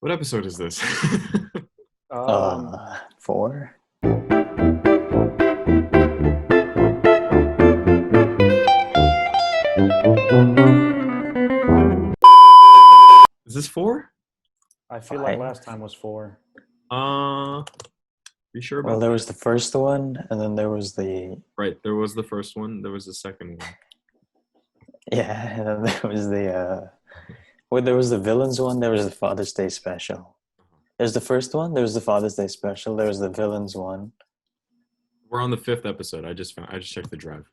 What episode is this? 4. Is this 4? I feel like 5. last time was 4. You sure about Well, there that? was the first one, and then there was the Right, there was the first one. There was the second one. and then there was the there was the villains one. There was the Father's Day special. There's the first one. There was the Father's Day special. There was the villains one. We're on the 5th episode. I just checked the drive.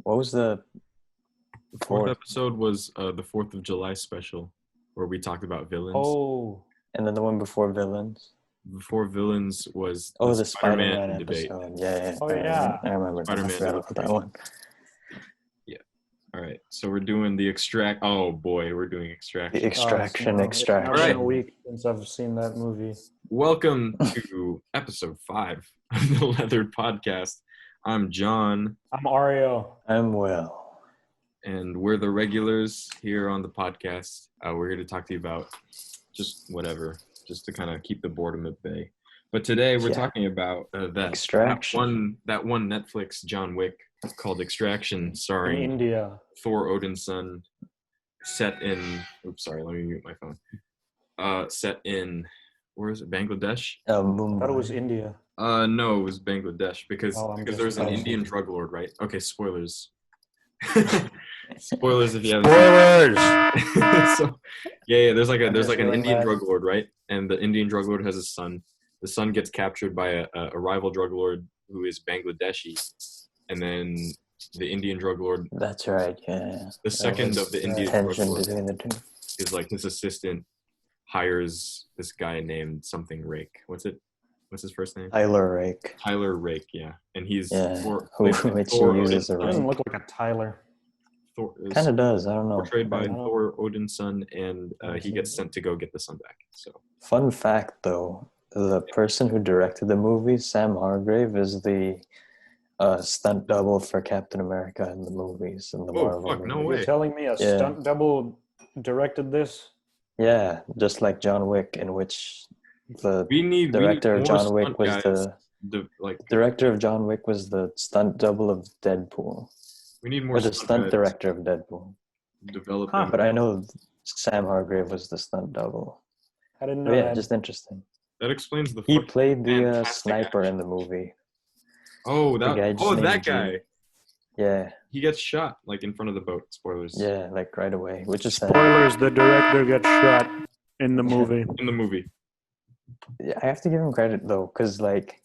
What was the The 4th fourth? episode was the 4th of July special, where we talked about villains. Oh, And then the one before villains. Before villains was The Spider-Man debate. episode. Yeah. Oh, yeah. I remember. Spider-Man I forgot about that one. All right, so we're doing the extract. Oh boy, we're doing extraction. The extraction. It's been Alright. a week since I've seen that movie. Welcome to episode 5 of the Leathered Podcast. I'm John, I'm Ario. I'm Will. and we're the regulars here on the podcast. We're here to talk to you about just whatever, just to kind of keep the boredom at bay. But today we're Yeah. talking about that Extraction. that one Netflix John Wick called Extraction, In starring India. Thor Odinson, set in. Oops, sorry. Let me mute my phone. Set in, where is it? Bangladesh? Mumbai. I thought it was India. No, it was Bangladesh because Oh, I'm there's an disappointed. Indian drug lord, right? Okay, spoilers. Spoilers if you haven't. So, yeah. There's like I'm just an really Indian mad. drug lord, right? And the Indian drug lord has a son. The son gets captured by a rival drug lord who is Bangladeshi, and then the Indian drug lord, That's right. Yeah. the second was of the Indian drug tension lord, between the two. is like his assistant hires this guy named something Rake. What's his first name? Tyler Rake. Tyler Rake, yeah. And he's Yeah, played by which Thor he uses a Odinson. Doesn't rake. look like a Tyler. Thor is Kind of does. I don't know. portrayed by I don't know. Thor Odinson, and he gets sent to go get the son back. So Fun fact, though, the person who directed the movie, Sam Hargrave, is the stunt double for Captain America in the movies in the Oh, Marvel fuck, no movies. way. You're telling me a Yeah. stunt double directed this? Yeah, just like John Wick, in which the we need director of more John stunt Wick was guys. the director of John Wick was the stunt double of Deadpool, We need more or the stunt guys director of Deadpool. developing. But I know Sam Hargrave was the stunt double. I didn't know But yeah, that. just interesting. That explains the. He fucking played the fantastic sniper action. in the movie. Oh, the guy just that named guy. Yeah, He gets shot like in front of the boat. Spoilers. yeah, like right away, which is sad. Spoilers, the director gets shot in the movie. In the movie. Yeah, I have to give him credit though, because like,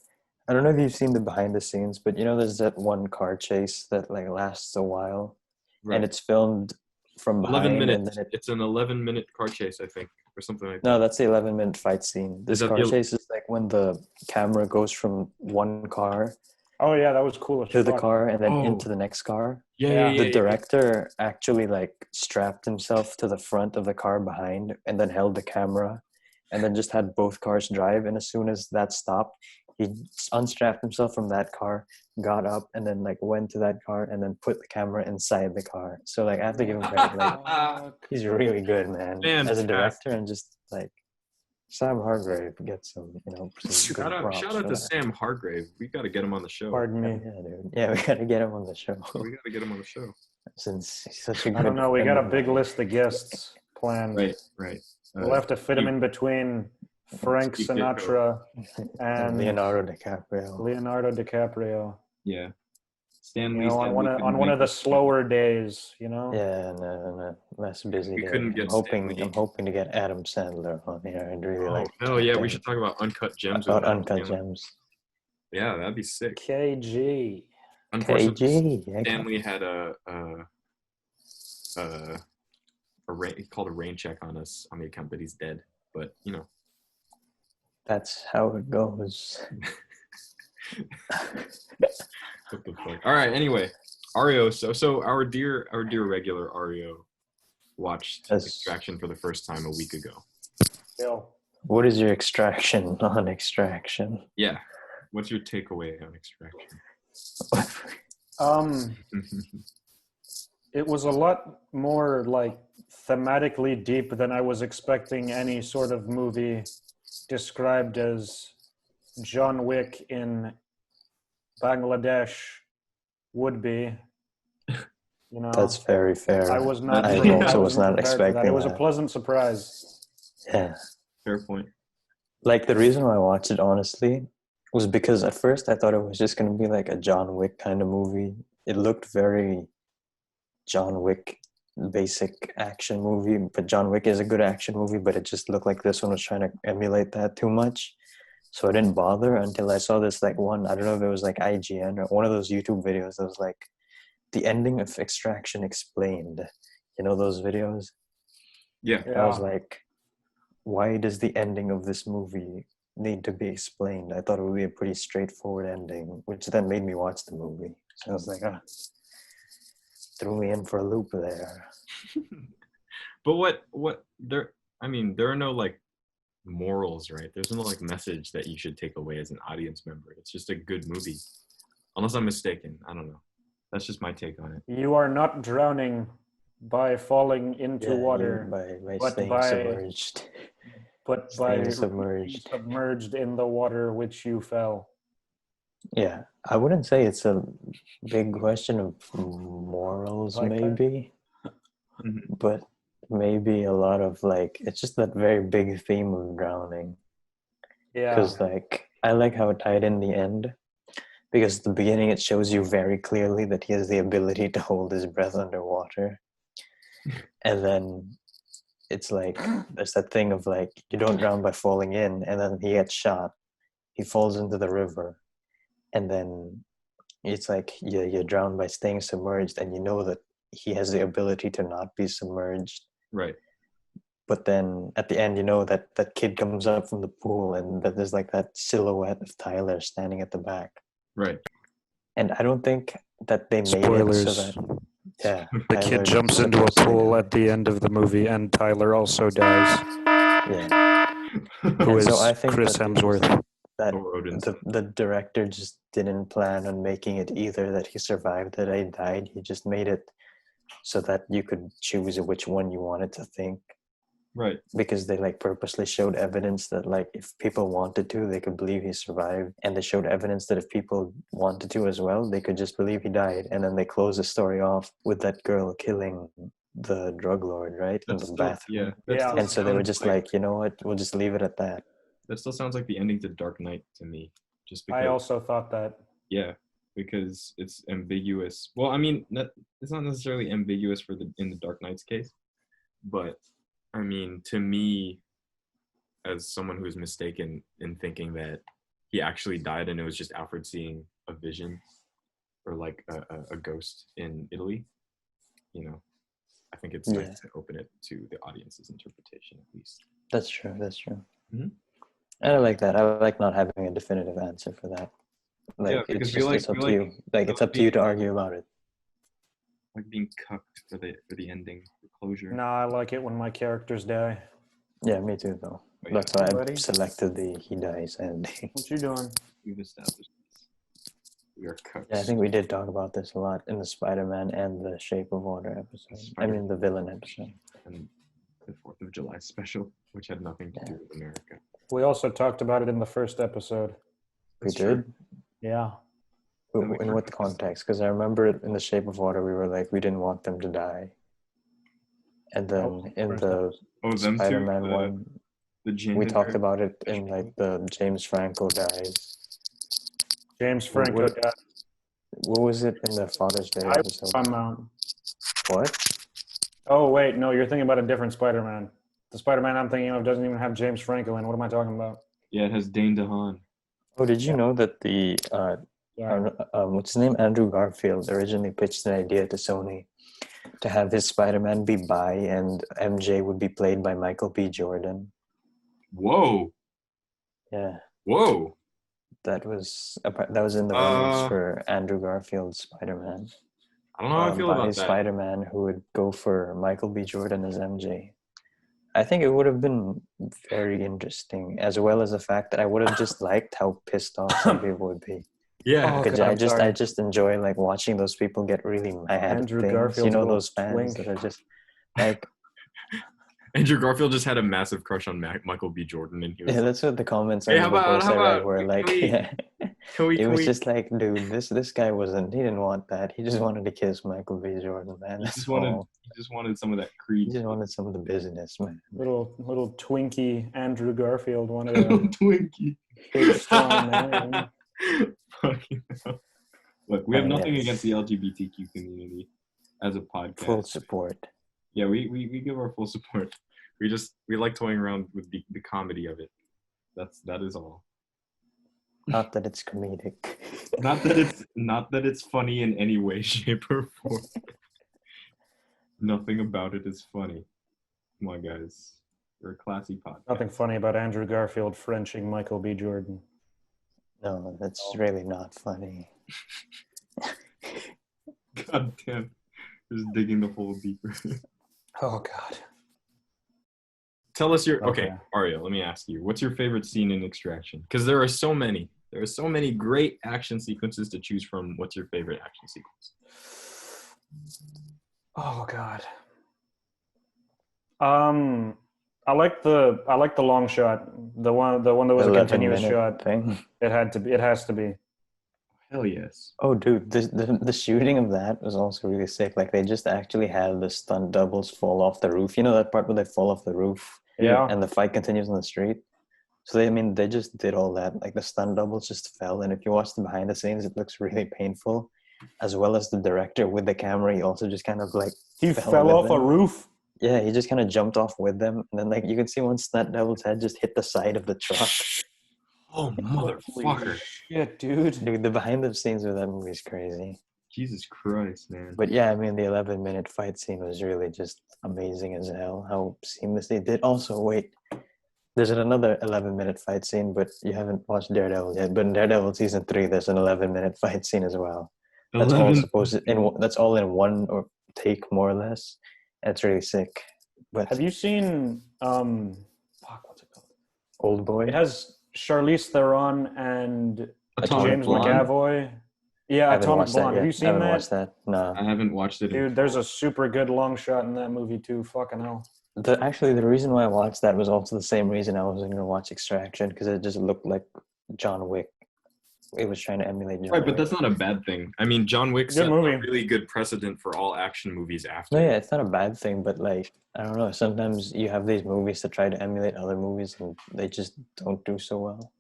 I don't know if you've seen the behind the scenes, but you know, there's that one car chase that like lasts a while, Right. and it's filmed from 11 behind, and minutes. then It's an 11-minute car chase, I think, or something like that. no, that's the 11-minute fight scene. This that car the- chase is like when the camera goes from one car Oh, yeah, that was cool as to the fuck. car and then Oh. into the next car. Yeah. The director actually like strapped himself to the front of the car behind and then held the camera and then just had both cars drive, and as soon as that stopped, he unstrapped himself from that car, got up, and then like went to that car and then put the camera inside the car. So like I have to give him credit. Like Fuck. he's really good, man. As a Fantastic. director, and just like Sam Hargrave gets some, some good Shout out props to for that. Sam Hargrave. We got to get him on the show. Pardon me. Yeah, dude. Yeah, we gotta get him on the show We got to get him on the show. since he's such a good. I don't know. We got a friend of big mine. list of guests planned. Right. We'll have to fit them in between Frank Steve Sinatra And and Leonardo DiCaprio. Leonardo DiCaprio. Yeah. Stan You Lee know, said on we one couldn't on one make of the it. slower days, you know. Yeah, no, less busy. We day. couldn't get I'm hoping. Stan Lee. I'm hoping to get Adam Sandler on here. I'd really Oh, like. to hell talk yeah. to We him should talk about Uncut Gems. with about Adam Uncut Sandler. Gems. Yeah, that'd be sick. KG. Unfortunately, KG. yeah, Stanley had a rain, he called a rain check on us on the account that he's dead. But you know, That's how it goes. what the fuck. All right. Anyway, Ario. So our dear regular Ario watched Yes. Extraction for the first time a week ago. Bill. What is your extraction on extraction? Yeah. What's your takeaway on Extraction? It was a lot more like thematically deep than I was expecting any sort of movie described as John Wick in Bangladesh would be. You know, That's very fair. I was not. I Yeah. also was wasn't not prepared for that. expecting It was a that. pleasant surprise. Yeah. Fair point. Like the reason why I watched it honestly was because at first I thought it was just gonna be like a John Wick kind of movie. It looked very John Wick basic action movie, but John Wick is a good action movie, but it just looked like this one was trying to emulate that too much. So I didn't bother until I saw this like one, I don't know if it was like IGN or one of those YouTube videos that was like the ending of Extraction Explained. You know those videos? Yeah. I was like, why does the ending of this movie need to be explained? I thought it would be a pretty straightforward ending, which then made me watch the movie. So I was like, threw me in for a loop there. But what there? I mean, there are no like morals, right? There's no like message that you should take away as an audience member. It's just a good movie, unless I'm mistaken. I don't know. That's just my take on it. You are not drowning by falling into water, by but staying by- submerged. but by Staying submerged. submerged in the water which you fell. Yeah, I wouldn't say it's a big question of morals, Like that? maybe, Mhm. but maybe a lot of like, it's just that very big theme of drowning. Yeah. Because like, I like how it tied in the end. Because at the beginning, it shows you very clearly that he has the ability to hold his breath underwater. And then it's like, there's that thing of like, you don't drown by falling in, and then he gets shot. He falls into the river. And then it's like, you drown by staying submerged, and you know that he has the ability to not be submerged. Right. But then at the end, you know that that kid comes up from the pool, and that there's like that silhouette of Tyler standing at the back. Right. And I don't think that they made Spoilers. it so that, yeah, The Tyler kid jumps is into a supposed to pool die. at the end of the movie, and Tyler also dies. Yeah, Who And is so I think Chris that- Hemsworth? that Or Odin's the director just didn't plan on making it either that he survived, that he died. He just made it so that you could choose which one you wanted to think, right. because they like purposely showed evidence that like if people wanted to, they could believe he survived, and they showed evidence that if people wanted to as well, they could just believe he died. And then they closed the story off with that girl killing the drug lord, right, in That's the still, bathroom. yeah. That Yeah. still And so they were sounds just like, you know what, we'll just leave it at that. that still sounds like the ending to Dark Knight to me. Just because I also thought that. yeah, because it's ambiguous. Well, I mean, it's not necessarily ambiguous for in the Dark Knight's case, but I mean, to me, as someone who is mistaken in thinking that he actually died and it was just Alfred seeing a vision or like a ghost in Italy, you know, I think it's nice to open it to the audience's interpretation at least. That's true. That's true. Mhm. And I like that. I like not having a definitive answer for that. Like, Yeah, because it's we just like- it's up we to like- you. Like, we it's like up to you to being- argue about it. Like being cucked for the ending, the closure. No, I like it when my characters die. Yeah, me too, though. But That's why I Buddy? selected the he dies ending. What you doing? we've established this. We are cucks. Yeah, I think we did talk about this a lot in the Spider-Man and the Shape of Water episode. I mean, the villain episode. And the 4th of July special, which had nothing to do with America. We also talked about it in the first episode. We That's true. did? Yeah. In what context? Because I remember in the Shape of Water, we were like, we didn't want them to die. And then in the Oh, them two. Spider-Man one, The gin we in talked there. about it in like the James Franco dies. James Franco What- died. What was it in the Father's Day I episode? What? Oh, wait. No, you're thinking about a different Spider-Man. The Spider-Man I'm thinking of doesn't even have James Franco in. What am I talking about? Yeah, it has Dane DeHaan. Oh, did you know that the Sorry. what's his name? Andrew Garfield originally pitched an idea to Sony to have his Spider-Man be bi and MJ would be played by Michael B. Jordan. Whoa. Yeah, Whoa. that was in the runnings Uh, for Andrew Garfield's Spider-Man. I don't know how I feel By about that. Spider-Man who would go for Michael B. Jordan as MJ. I think it would have been very interesting, as well as the fact that I would have just liked how pissed off some people would be. Yeah. Oh, Because God, I I'm just sorry. I just enjoy like watching those people get really mad Andrew at things. Garfield's You know little those fans twink. that are just like Andrew Garfield just had a massive crush on Michael B. Jordan, and he was Yeah, like, that's what the comments "Hey, on the post I read were can like. we, Yeah, can we, it can was we?" just like, dude, this guy wasn't. He didn't want that. He just wanted to kiss Michael B. Jordan, man. He That's just wanted, all. he just wanted some of that He Creed. just wanted some of the business, man. Little Twinkie Andrew Garfield wanted Little a Twinkie. big strong man. Fucking hell. Look, we have Oh, nothing yes. against the LGBTQ community as a podcast. Full support. Yeah, we give our full support. We like toying around with the comedy of it. That is all. Not that it's comedic. Not that it's funny in any way, shape, or form. Nothing about it is funny. Come on, guys. We're a classy podcast. Nothing funny about Andrew Garfield Frenching Michael B. Jordan. No, that's really not funny. God damn. Just digging the hole deeper. Oh God. Tell us your okay, Okay. Ario, let me ask you. What's your favorite scene in Extraction? Because there are so many. There are so many great action sequences to choose from. What's your favorite action sequence? Oh God. I like the long shot. The one that was a continuous 11-minute shot. thing. It has to be. Hell yes. Oh, dude, the shooting of that was also really sick. Like they just actually had the stunt doubles fall off the roof. You know that part where they fall off the roof Yeah. and the fight continues on the street. So they just did all that. Like the stunt doubles just fell, and if you watch the behind the scenes, it looks really painful. As well as the director with the camera, he also just kind of like He fell fell with off a them. roof. Yeah, he just kind of jumped off with them, and then like you can see one stunt double's head just hit the side of the truck. Oh, motherfucker. Shit, dude. Dude, the behind the scenes of that movie is crazy. Jesus Christ, man. But yeah, I mean, the 11-minute fight scene was really just amazing as hell. How seamless they did. Also, wait, there's another 11-minute fight scene, but you haven't watched Daredevil yet. But in Daredevil season 3, there's an 11-minute fight scene as well. That's all 11 supposed to, that's all in one or take more or less. And it's really sick. But Have you seen what's it called? Old Boy, It has Charlize Theron and Atomic James Blonde? McAvoy. Yeah, I haven't Atomic watched that Blonde. yet. Have you I seen haven't that? watched that. No. I haven't watched it. Dude, there's a super good long shot in that movie too. Fucking hell. Actually, the reason why I watched that was also the same reason I wasn't going to watch Extraction, because it just looked like John Wick. It was trying to emulate John Right, Wick. but that's not a bad thing. I mean, John Wick Good set a movie. really good precedent for all action movies after. No, yeah, it's not a bad thing, but like, I don't know, sometimes you have these movies that try to emulate other movies and they just don't do so well.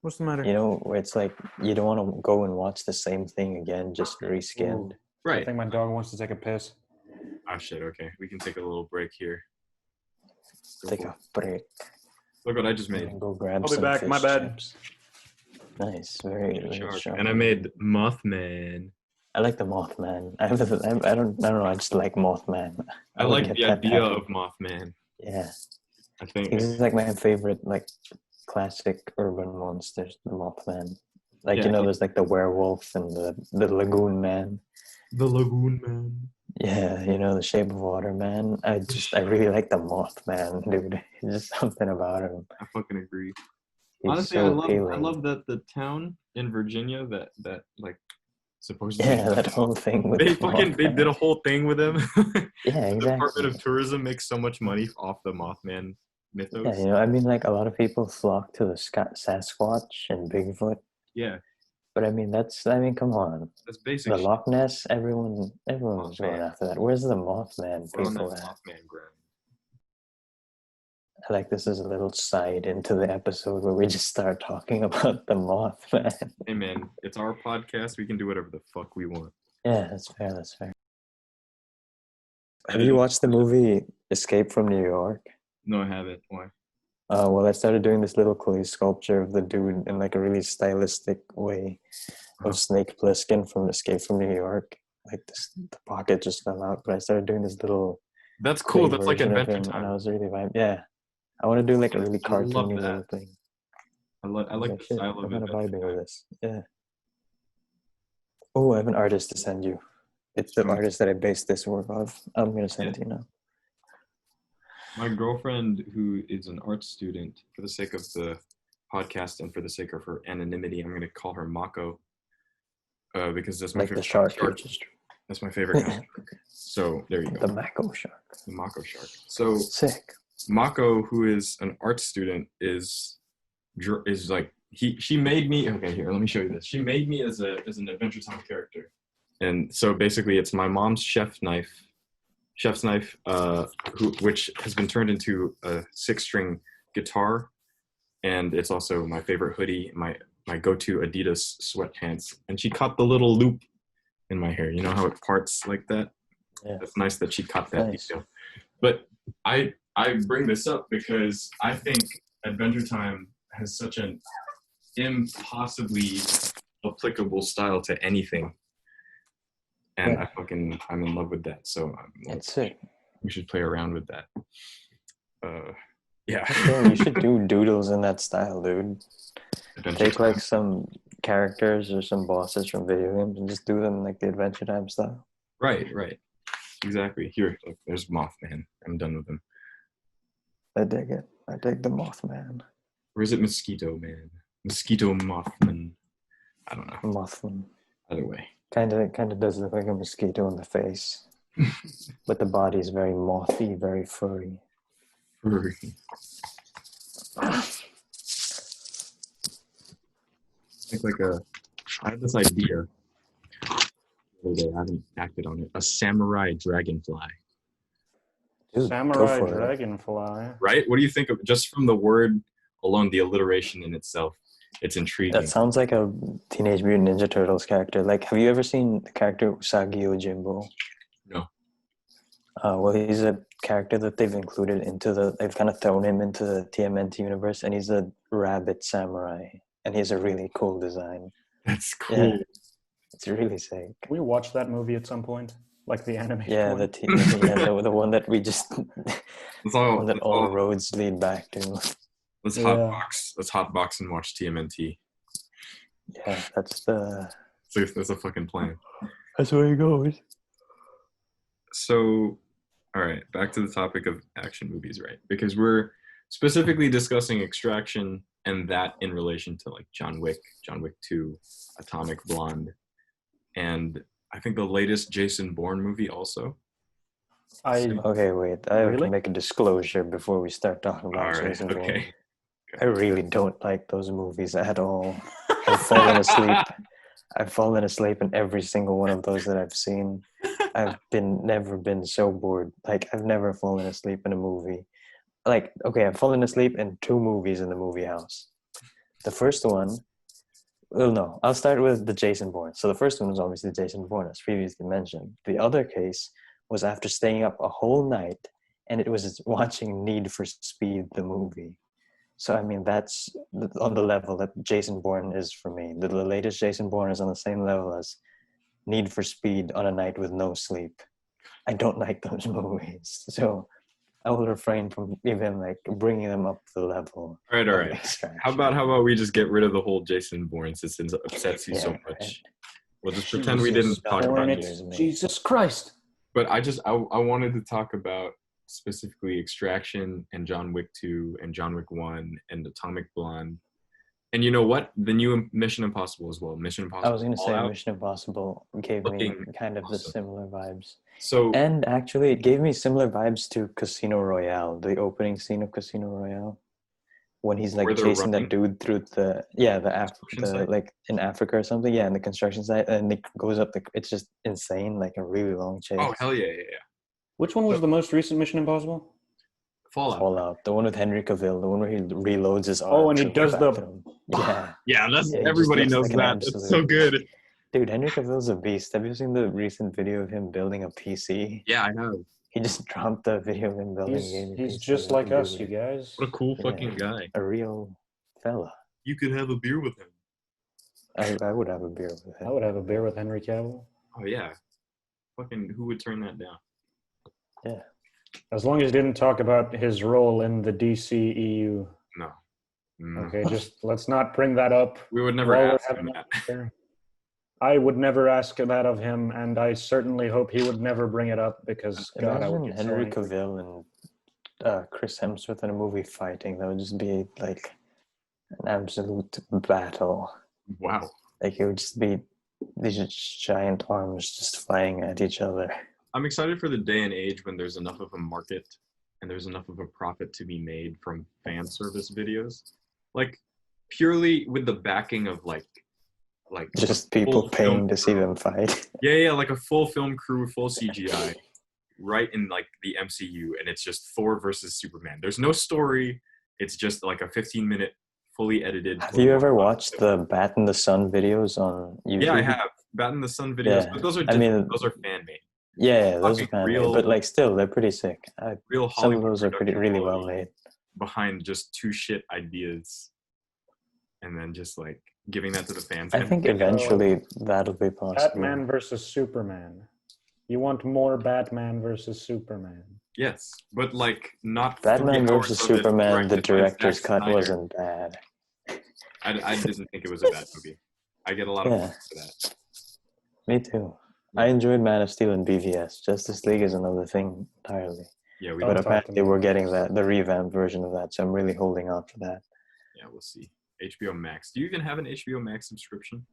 What's the matter? You know, where it's like, you don't want to go and watch the same thing again, just reskinned. I Right. think my dog wants to take a piss. Oh, shit, okay. We can take a little break here. Go Take for a it. break Look what I just made. and go grab I'll be some back, fish my bad. chips. Nice, very, very Shark. sharp. And I made Mothman. I like the Mothman. I don't know, I just like Mothman. I would like get the that idea tattooed. of Mothman. Yeah. I think He's like my favorite, like, classic urban monsters, the Mothman. Like, Yeah, you know, he- there's like the werewolf and the lagoon man. the Lagoon Man. Yeah, you know, the Shape of Water man. I really like the Mothman, dude. There's just something about him. I fucking agree. He's Honestly, so I appealing. love that the town in Virginia that like supposedly Yeah, that whole thing with they the fucking they Mothman. did a whole thing with him. Yeah, The Department exactly. of Tourism makes so much money off the Mothman mythos. Yeah, you know, I mean, like, a lot of people flock to the Sasquatch and Bigfoot. Yeah, But I mean, come on. that's basic. The shit. Loch Ness, everyone was going Mothman. after that. Where's the Mothman We're on people that at? Mothman ground. I like this is a little side into the episode where we just start talking about the Mothman. Hey man, it's our podcast. We can do whatever the fuck we want. Yeah, that's fair. That's fair. Have you watched the movie Escape from New York? No, I haven't. Why? Well, I started doing this little clay sculpture of the dude in like a really stylistic way of Snake Plissken from Escape from New York. Like this, the pocket just fell out, but I started doing this little That's cool. clay That's like version of Adventure him, and I Time. was really vibing. Yeah, I want to do like a really I love cartoony that. little thing. I like Like, the shit, style of I'm kind of Adventure vibing Time. with this. Yeah. Oh, I have an artist to send you. It's the Hmm. artist that I based this work off. I'm gonna send Yeah. it to you now. My girlfriend, who is an art student, for the sake of the podcast and for the sake of her anonymity, I'm going to call her Mako, because that's my Like the favorite shark. Just That's my favorite kind of shark. So there you the go, Mako shark. the Mako shark. So Sick. Mako, who is an art student, is like she made me. Okay, here, let me show you this. She made me as an Adventure Time character, and so basically, it's my mom's chef's knife, which has been turned into a 6-string guitar, and it's also my favorite hoodie, my go-to Adidas sweatpants. And she cut the little loop in my hair. You know how it parts like that? Yeah. It's nice that she cut that Nice. detail. But I bring this up because I think Adventure Time has such an impossibly applicable style to anything. And I'm in love with that. So It's sick. we should play around with that. Yeah. Yeah, you should do doodles in that style, dude. Adventure Take like Time. some characters or some bosses from video games and just do them like the Adventure Time style. Right. Exactly. Here, look, there's Mothman. I'm done with him. I dig it. I dig the Mothman. Or is it Mosquito Man? Mosquito Mothman. I don't know. Mothman. Either way. Kind of does look like a mosquito in the face, but the body is very mothy, very furry. I had this idea the other day. I haven't acted on it. A samurai dragonfly. Dude, go Samurai for it. dragonfly. Right? What do you think of just from the word alone, the alliteration in itself? It's intriguing. That sounds like a Teenage Mutant Ninja Turtles character. Like, have you ever seen the character Usagi Yojimbo? No. Well, he's a character that they've included they've kind of thrown him into the TMNT universe, and he's a rabbit samurai, and he's a really cool design. That's cool. Yeah. It's really sick. Can we watch that movie at some point? Like the animated Yeah, one? the one that we just, Let's all, one that let's, all all roads lead back to. let's Yeah. hotbox. Let's hotbox and watch TMNT. Yeah, that's That's a fucking plan. that's where he goes. So, all right, back to the topic of action movies, right? Because we're specifically discussing Extraction and that in relation to like John Wick 2, Atomic Blonde, and I think the latest Jason Bourne movie also. Okay, wait. I have Really? to make a disclosure before we start talking about All right, Jason Bourne. okay. I really don't like those movies at all. I've fallen asleep. I've fallen asleep in every single one of those that I've seen. I've never been so bored. Like, I've never fallen asleep in a movie. Like, okay, I've fallen asleep in 2 movies in the movie house. The first one, well, no, I'll start with the Jason Bourne. So the first one was obviously Jason Bourne, as previously mentioned. The other case was after staying up a whole night, and it was watching Need for Speed, the movie. So, I mean, that's on the level that Jason Bourne is for me. The latest Jason Bourne is on the same level as Need for Speed on a night with no sleep. I don't like those movies. So I will refrain from even like bringing them up to the level. All of right. Extraction. How about we just get rid of the whole Jason Bourne since it upsets you so Yeah, much? right. We'll just pretend we didn't talk about Bourne, it. it's me. Jesus Christ. But I wanted to talk about specifically Extraction and John Wick 2 and John Wick 1 and Atomic Blonde. And you know what? The new Mission Impossible as well. Mission Impossible. I was going to say Fallout. Mission Impossible gave me Looking kind of the awesome. similar vibes. So And actually, it gave me similar vibes to Casino Royale, the opening scene of Casino Royale. When he's like Where they're chasing running? that dude through the Construction site? like in Africa or something, in the construction site, and it goes up it's just insane, like a really long chase. oh hell yeah. Which one was the most recent Mission Impossible? Fallout, the one with Henry Cavill, the one where he reloads his arm. Oh, and he does the- yeah, Yeah, that's Yeah, he everybody just knows looks like an that. It's so absolute- good. dude, Henry Cavill's a beast. Have you seen the recent video of him building a PC? Yeah, I know. He just dropped a video of him building a gaming He's PC. just like us, you Dude, guys. What a cool Yeah. fucking guy. a real fella. You could have a beer with him. I would have a beer with I him. would have a beer with Henry Cavill. Oh yeah. Fucking who would turn that down? Yeah. As long as he didn't talk about his role in the DCEU. No. Okay, just let's not bring that up. We would never while we're ask him having that. there. I would never ask that of him, and I certainly hope he would never bring it up because God, I would Imagine get so Henry angry. Cavill and Chris Hemsworth in a movie fighting. That would just be like an absolute battle. Wow. Like it would just be these giant arms just flying at each other. I'm excited for the day and age when there's enough of a market and there's enough of a profit to be made from fan service videos, like purely with the backing of like Just a people full paying film to see crew. them fight. Yeah, like a full film crew, full CGI, right in like the MCU, and it's just Thor versus Superman. There's no story. It's just like a 15-minute, fully edited. Have you ever watched the Bat in the Sun videos on YouTube? Yeah, I have Bat in the Sun videos, Yeah, but those are I different. mean, Those are fan made. yeah, those are Talking fan made, real, but like still, they're pretty sick. real Some of Hollywood those are pretty production really well quality made. behind just two shit ideas, and then just like giving that to the fans. I And think eventually that'll be possible. Batman versus Superman. You want more Batman versus Superman? yes, but like not Batman 3 hours versus of it Superman, the directed by Zack director's cut Snyder. wasn't bad. I didn't think it was a bad movie. I get a lot of Yeah. points for that. Me too. I enjoyed Man of Steel and BVS. Justice League is another thing entirely. Yeah, we Don't But talk to apparently me. we're getting the revamped version of that, so I'm really holding on for that. yeah, we'll see. HBO Max. Do you even have an HBO Max subscription?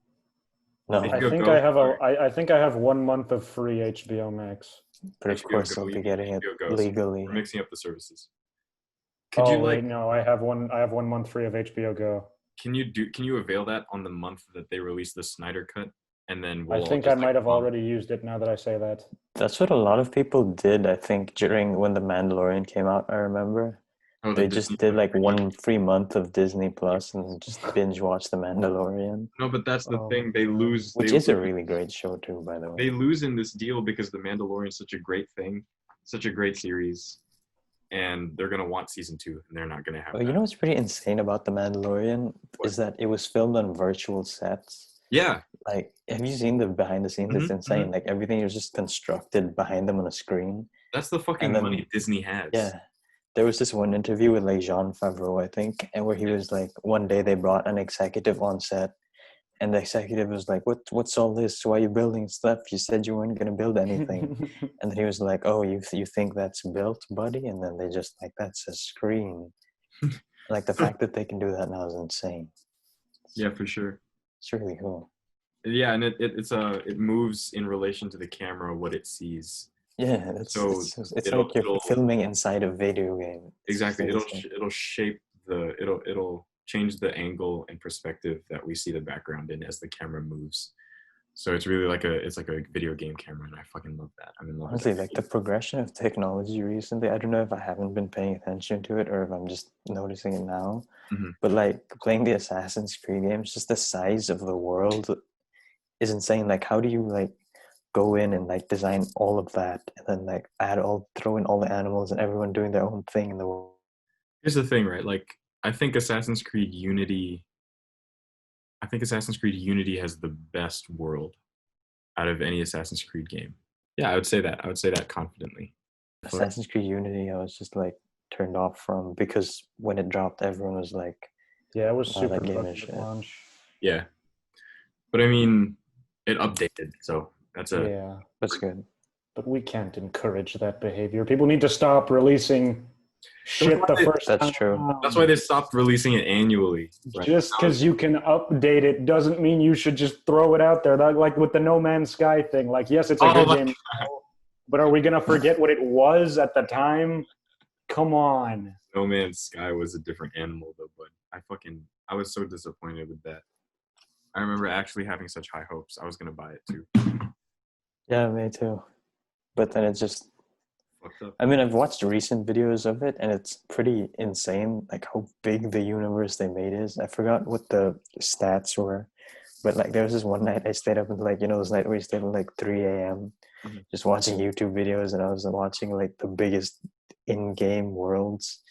No, HBO I think Go? I have I think I have 1 month of free HBO Max. but of HBO course Go, I'll you be need getting it HBO Go, so legally. We're mixing up the services. Could Oh you like? wait, no, I have 1 month free of HBO Go. Can you avail that on the month that they release the Snyder cut, and then we'll I all think just, I might have bump- already used it now that I say that. That's what a lot of people did, I think, during when The Mandalorian came out, I remember. Oh, the They Disney just did Plus like premium. 1 free month of Disney Plus and just binge watch The Mandalorian. No, but that's the Oh, thing. They lose. Which they is a lose- really great show too, by the way. They lose in this deal because the Mandalorian is such a great thing, such a great series, and they're gonna want season 2, and they're not gonna have. Oh, that. you know what's pretty insane about The Mandalorian What? is that it was filmed on virtual sets. Yeah, Like, have you seen the behind the scenes? It's Mhm, insane. Like everything is just constructed behind them on a screen. that's the fucking And then- money Disney has. Yeah. There was this one interview with like Jean Favreau, I think, and where he was like, one day they brought an executive on set, and the executive was like, "What's all this? Why are you building stuff? You said you weren't gonna build anything." And then he was like, "Oh, you think that's built, buddy?" And then they just like, "That's a screen." Like the fact that they can do that now is insane. Yeah, for sure. It's really cool. Yeah, and it moves in relation to the camera what it sees. Yeah, it's it'll- like you're it'll- filming inside a video game. It's Exactly. insane. It'll shape it'll change the angle and perspective that we see the background in as the camera moves. So it's really like a video game camera, and I fucking love that. I'm in love Honestly, with like that. the progression of technology recently, I don't know if I haven't been paying attention to it or if I'm just noticing it now. Mhm. But like playing the Assassin's Creed games, just the size of the world is insane. Like, how do you like go in and like design all of that and then like throw in all the animals and everyone doing their own thing in the world? Here's the thing, right? Like I think Assassin's Creed Unity has the best world out of any Assassin's Creed game. Yeah, I would say that confidently. Assassin's Creed Unity, I was just like turned off from because when it dropped, everyone was like, Yeah, it was Oh, super that game buggy is at shit. launch. Yeah. But I mean, it updated, so that's a Yeah, "That's good." but we can't encourage that behavior. People need to stop releasing shit the first That's time true. around. that's why they stopped releasing it annually. Right? Just because you can update it doesn't mean you should just throw it out there. Like with the No Man's Sky thing. Like, yes, it's a Oh good my game, but are we gonna forget what it was at the time? Come on. No Man's Sky was a different animal though, but I was so disappointed with that. I remember actually having such high hopes. I was gonna buy it too. Yeah, me too. But then it's just, Fucked up. I mean, I've watched recent videos of it and it's pretty insane, like how big the universe they made is. I forgot what the stats were, but like there was this one night I stayed up until like, those nights where you stayed up like 3 a.m. Mhm. just watching YouTube videos, and I was watching like the biggest in-game worlds.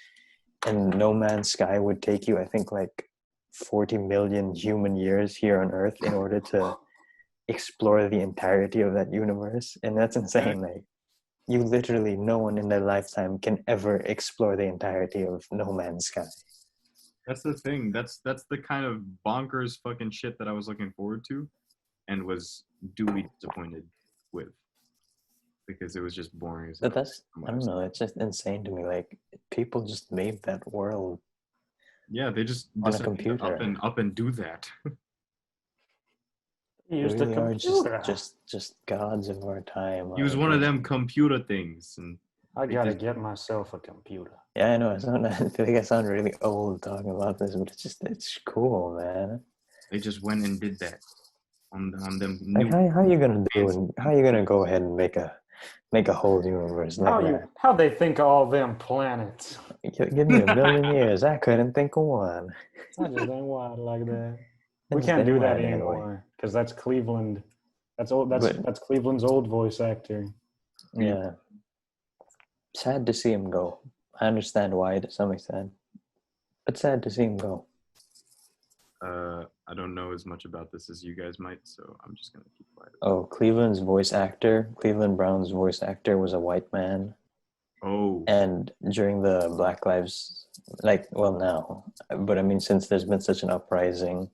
And No Man's Sky would take you, I think, like 40 million human years here on Earth in order to explore the entirety of that universe. And that's insane. Like, you literally, no one in their lifetime can ever explore the entirety of No Man's Sky. That's the thing. That's the kind of bonkers fucking shit that I was looking forward to, and was duly disappointed with, because it was just boring as But hell. that's, I don't know, it's just insane to me. Like, people just made that world. Yeah, they just On a decided to computer. up and do that. They Use the really are computer. just gods of our time. He was one of them computer things, and I gotta get myself a computer. Yeah, I know. I feel like I sound really old talking about this, but it's cool, man. They just went and did that on them Like, new. how you gonna do and how you gonna go ahead and make a whole universe like that? How they think of all them planets? Give me a million years. I couldn't think of one. I just ain't wild like that. I We just can't ain't do that wild that way. anymore because that's Cleveland. That's old. But- That's Cleveland's old voice actor. Yeah. Sad to see him go. I understand why to some extent, but sad to see him go. I don't know as much about this as you guys might, so I'm just gonna keep quiet. Oh, Cleveland Brown's voice actor was a white man. Oh, And during the Black Lives, now, but I mean, since there's been such an uprising,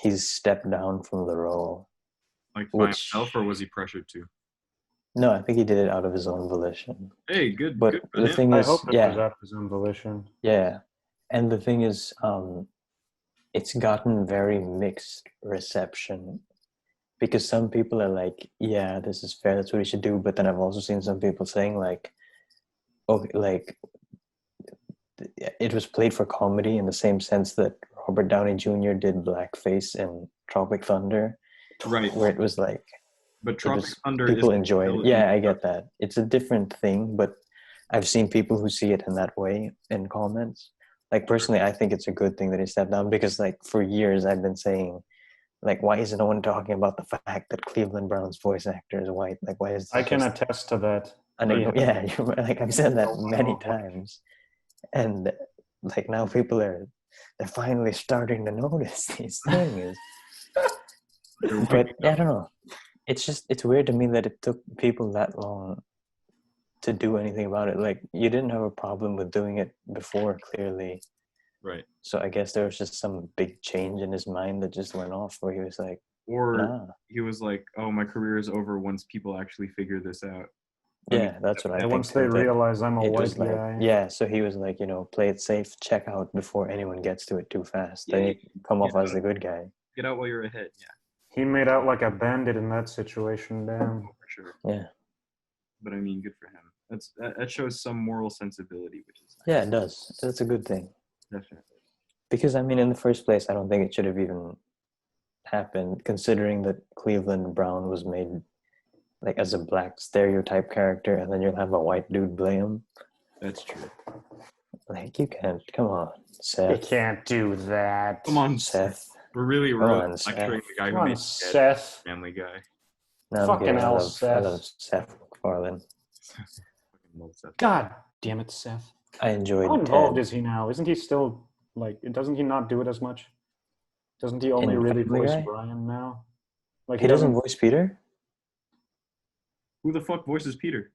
he's stepped down from the role. like by which- himself, or was he pressured to? No, I think he did it out of his own volition. Hey, good. But good for the him. thing I is, hope it yeah, was out of his own volition. yeah, and the thing is, it's gotten very mixed reception because some people are like, yeah, this is fair, that's what we should do. But then I've also seen some people saying like, okay, like it was played for comedy in the same sense that Robert Downey Jr. did blackface in Tropic Thunder, Right, where it was like but Tropic was, Thunder people is enjoyed it. still Yeah, I get that. It's a different thing, but I've seen people who see it in that way in comments. Like personally, I think it's a good thing that he stepped down because like for years I've been saying, like, why is no one talking about the fact that Cleveland Brown's voice actor is white? Like, why is I can just, attest to that. and Yeah. yeah, like I've said that No one many knows. times, and like now people they're finally starting to notice these things. But yeah, I don't know. It's weird to me that it took people that long to do anything about it. Like you didn't have a problem with doing it before, clearly. right. So I guess there was just some big change in his mind that just went off where he was like, Or nah. he was like, "Oh, my career is over once people actually figure this out." I mean, Yeah, that's what I And think. once they too, that realize I'm a it white was like, guy, yeah, so he was like, play it safe, check out before anyone gets to it too fast. Yeah, Then you come off yeah. as the good guy. Get out while you're ahead. Yeah, he made out like a bandit in that situation. Damn. for sure. Yeah. But I mean, good for him. That shows some moral sensibility, which is Yeah, it does. That's a good thing. definitely. Because I mean, in the first place, I don't think it should have even happened, considering that Cleveland Brown was made like as a black stereotype character, and then you'll have a white dude play him. That's true. Like you can't. Come on, You Seth. can't do that. Come on, Seth. We're really Come on, lecturing the guy Come who on, made Seth. Family Guy. No, I'm Fucking kidding. hell, I Seth. love Seth MacFarlane. Fucking love Seth. God damn it, Seth. I enjoyed How involved Ted. is he now? Isn't he still like? Doesn't he not do it as much? Doesn't he only In really Family voice Guy? Brian now? Like He doesn't voice Peter? Who the fuck voices Peter?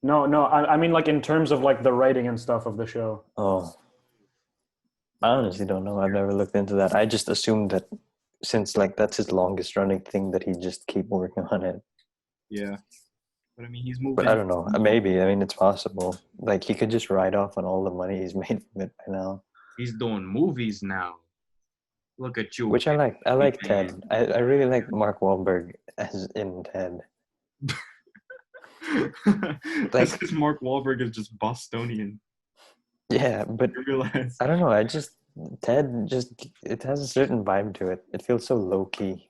No, I mean like in terms of like the writing and stuff of the show. Oh. I honestly don't know. I've never looked into that. I just assumed that since like that's his longest running thing that he'd just keep working on it. Yeah, but I mean, he's moving. But I don't know. Maybe. I mean, it's possible. Like he could just ride off on all the money he's made from it by now. He's doing movies now. Look at you. Which I like. I like Man. Ted. I really like Mark Wahlberg as in Ted. That's because Mark Wahlberg is just Bostonian. Yeah, but You realize? I don't know. Ted just it has a certain vibe to it. It feels so low key.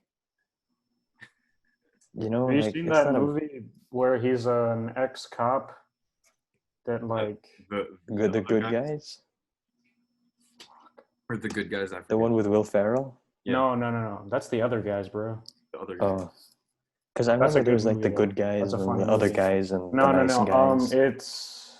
You know, Have you like seen it's that not a movie where he's an ex-cop that like the good guys. Or the good guys. The one with Will Ferrell. Yeah. No. That's the other guys, bro. The other guy. Oh, because I That's a remember there good was like movie, the good though. guys That's a and funny the other movie. guys and No, the nice guys. It's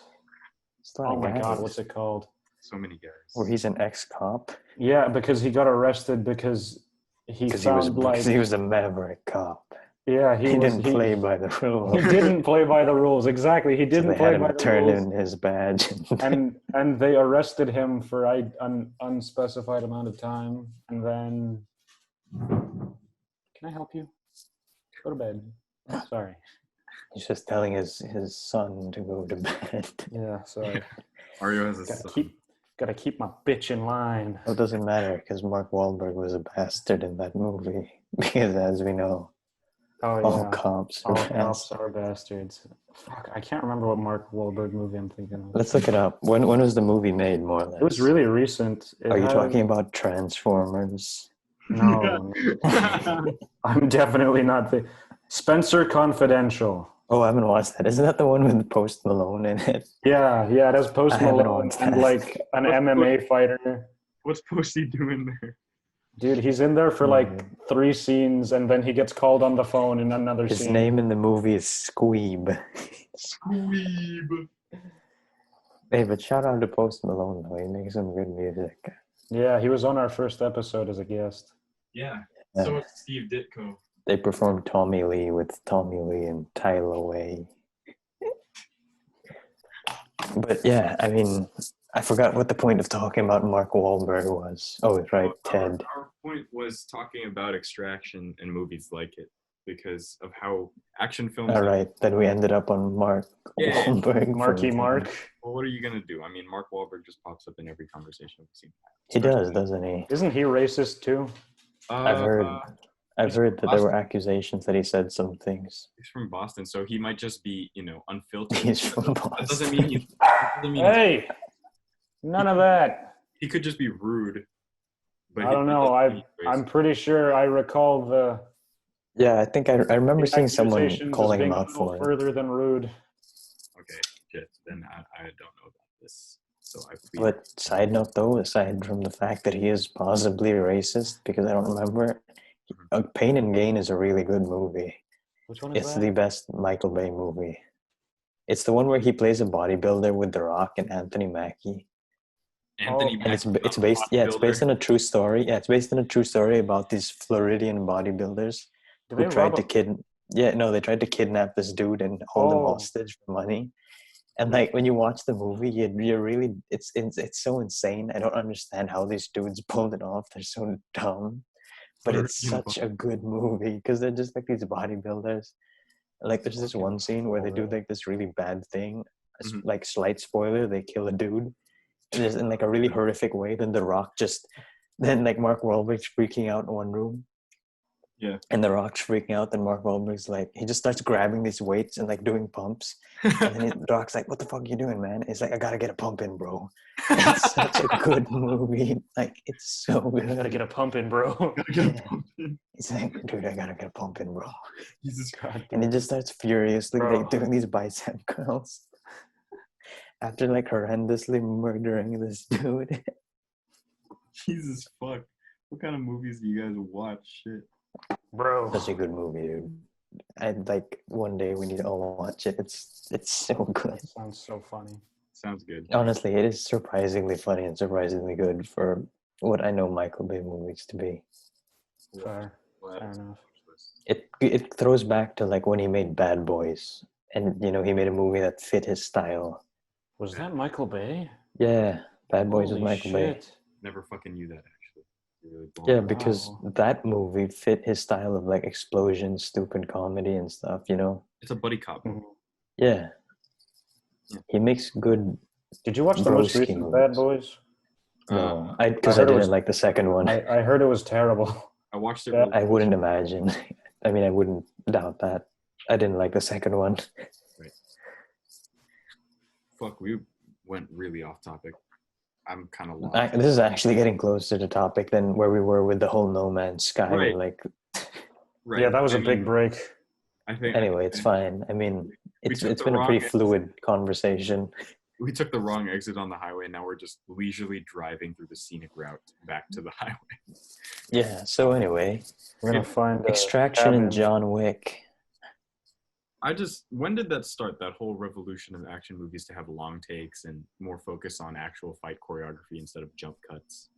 It's a lot oh of my god, guys. what's it called? So many guys. Where he's an ex-cop Yeah, because he got arrested because he because found like he was a maverick cop. yeah He didn't play by the rules. He didn't play by the rules. Exactly, he So didn't they play had by him the turn rules. in his badge. And they arrested him for an unspecified amount of time, and then can I help you? Go to bed. Sorry. He's just telling his son to go to bed. Yeah, sorry. Mario has a son. Gotta keep my bitch in line. Well, it doesn't matter because Mark Wahlberg was a bastard in that movie. Because as we know, Oh All yeah. cops are All cops bastards. are bastards. Fuck, I can't remember what Mark Wahlberg movie I'm thinking of. Let's look it up. When was the movie made, more or It was less? really recent. It Are you has talking about Transformers? no. I'm definitely not the Spencer Confidential. Oh, I haven't watched that. Isn't that the one with Post Malone in it? Yeah, yeah, it has I Post haven't Malone watched and that. like an What's MMA fighter. What's Posty doing there? Dude, he's in there for like 3 scenes and then he gets called on the phone in another His scene. name in the movie is Squeeb. Squeeb. Hey, but shout out to Post Malone though. He makes some good music. Yeah, he was on our first episode as a guest. Yeah. Yeah. So is Steve Ditko. They performed Tommy Lee with Tommy Lee and Tyler Way. But yeah, I mean, I forgot what the point of talking about Mark Wahlberg was. Oh, right, Ted. Our point was talking about Extraction and movies like it because of how action films. All right, then we ended up on Mark Yeah. Wahlberg. Marky from- Mark. Well, what are you gonna do? I mean, Mark Wahlberg just pops up in every conversation we've seen. He does, doesn't he? Isn't he racist too? I've heard that there were accusations that he said some things. He's from Boston, so he might just be, unfiltered. He's from Boston. That doesn't mean Hey, none of that. he could just be rude. But I don't know. I'm pretty sure I recall the Yeah, I think I remember seeing someone accusations as calling him being a out little for it. further than rude. Okay, shit. Then I don't know about this. So I plead. But side note though, aside from the fact that he is possibly racist, because I don't remember, Pain and Gain is a really good movie. Which one is It's that? the best Michael Bay movie. It's the one where he plays a bodybuilder with The Rock and Anthony Mackie. Anthony And it's Mackie's based not a it's based on a true story. Yeah, it's based on a true story about these Floridian bodybuilders Do who they tried rob to they tried to kidnap this dude and hold him Oh. hostage for money. And like when you watch the movie, you're really it's so insane. I don't understand how these dudes pulled it off. They're so dumb, but it's Floridian such a good movie because they're just like these bodybuilders. Like there's this one scene where they do like this really bad thing, Mhm. like slight spoiler, they kill a dude, and just in like a really horrific way. Then The Rock then like Mark Wahlberg's freaking out in one room. Yeah. And The Rock's freaking out. Then Mark Wahlberg's like, he just starts grabbing these weights and like doing pumps. And then The Rock's like, "What the fuck are you doing, man?" He's like, "I gotta get a pump in, bro." It's such a good movie. Like it's so good. I gotta get a pump in, bro. He's like, "Dude, I gotta get a pump in, bro." Jesus Christ. And he just starts furiously Bro. like doing these bicep curls after like horrendously murdering this dude. Jesus fuck. What kind of movies do you guys watch? Shit. Bro. Such a good movie, dude. And like one day we need to all watch it. It's so good. Sounds so funny. Sounds good. Honestly, it is surprisingly funny and surprisingly good for what I know Michael Bay movies to be. Fair. Well, Fair enough. It throws back to like when he made Bad Boys, and he made a movie that fit his style. Was that Michael Bay? Yeah, Bad Boys with Holy Michael Bay. shit. Never fucking knew that actually. You're really blown Yeah, away. because Wow. that movie fit his style of like explosions, stupid comedy and stuff, It's a buddy cop movie. Yeah. Yeah. He makes good. Did you watch the most Broski recent Bad Boys? No, Uh, because I heard it didn't was- like the second one. I heard it was terrible. I watched it. Yeah. I wouldn't imagine. I mean, I wouldn't doubt that. I didn't like the second one. Fuck, we went really off topic. I'm kind of lost. This is actually getting closer to topic than where we were with the whole No Man's Sky. Right. Like, Right. Yeah, that was I a big mean, break. I think. anyway, it's fine. I mean, it's took the been a pretty wrong- fluid conversation. We took the wrong exit on the highway. Now we're just leisurely driving through the scenic route back to the highway. Yeah. So anyway, We're gonna find Extraction cabin. and John Wick. When did that start? That whole revolution of action movies to have long takes and more focus on actual fight choreography instead of jump cuts?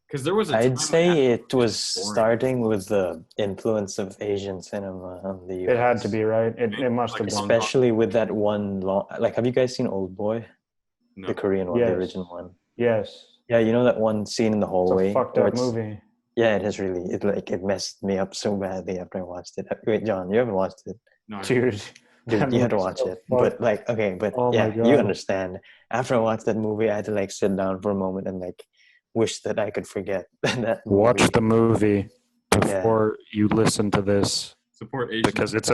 Because there was a time I'd when say action it was boring. starting with the influence of Asian cinema on the US. It had to be, right? It must have been. Especially with that one long. Like, have you guys seen Old Boy? No. The Korean one, Yes. the original one. Yes. Yeah, you know that one scene in the It's hallway. a fucked where up it's- movie. Yeah, it has really. It messed me up so badly after I watched it. Wait, John, you haven't watched it? No, I- Dude. Dude, That you had to movie's watch so it. fucked. But like, okay, but Oh my yeah, you God. understand. After I watched that movie, I had to like sit down for a moment and like wish that I could forget that movie. Watch the movie Yeah. before you listen to this. Support Asian. because it's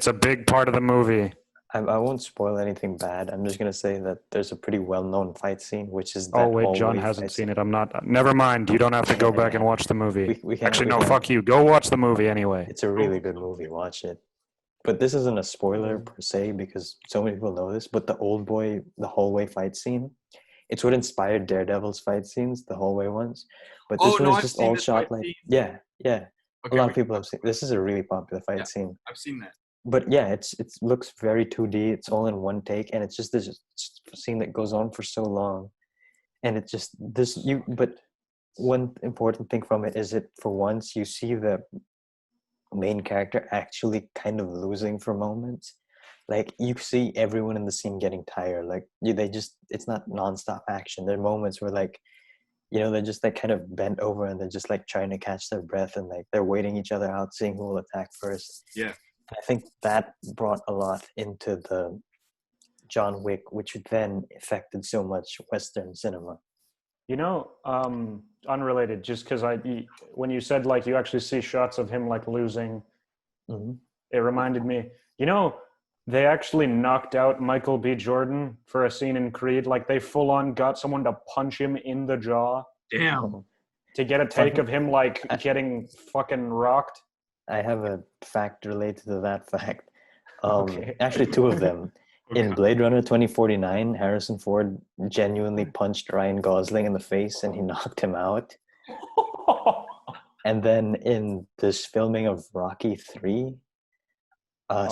a big part of the movie. I won't spoil anything bad. I'm just gonna say that there's a pretty well-known fight scene, which is that Oh wait, John hallway hasn't fight seen scene. it. I'm not. Never mind. You don't have to go Yeah, back yeah. and watch the movie. We can't. Actually, we no. can't- Fuck you. Go watch the movie anyway. It's a really good movie. Watch it. But this isn't a spoiler Mm-hmm. per se because so many people know this. But the hallway fight scene, it's what inspired Daredevil's fight scenes, the hallway ones. But this one is I've just seen all this shot fight like scene. yeah. Okay, A lot of wait, people have seen. This is a really popular fight Yeah. scene. I've seen that. But yeah, it looks very 2D. It's all in one take, and it's just this scene that goes on for so long, and it just this you. But one important thing from it is it for once you see the main character actually kind of losing for moments. Like you see everyone in the scene getting tired. Like they just it's not nonstop action. There are moments where like they're just like kind of bent over and they're just like trying to catch their breath and like they're waiting each other out, seeing who will attack first. Yeah. I think that brought a lot into the John Wick, which then affected so much Western cinema. Unrelated. Just because when you said like you actually see shots of him like losing, Mhm. it reminded me. They actually knocked out Michael B. Jordan for a scene in Creed. Like they full on got someone to punch him in the jaw Damn. to get a take of him like getting fucking rocked. I have a fact related to that fact. Okay. Actually, two of them. In Okay. Blade Runner 2049, Harrison Ford genuinely punched Ryan Gosling in the face and he knocked him out. And then in this filming of Rocky 3,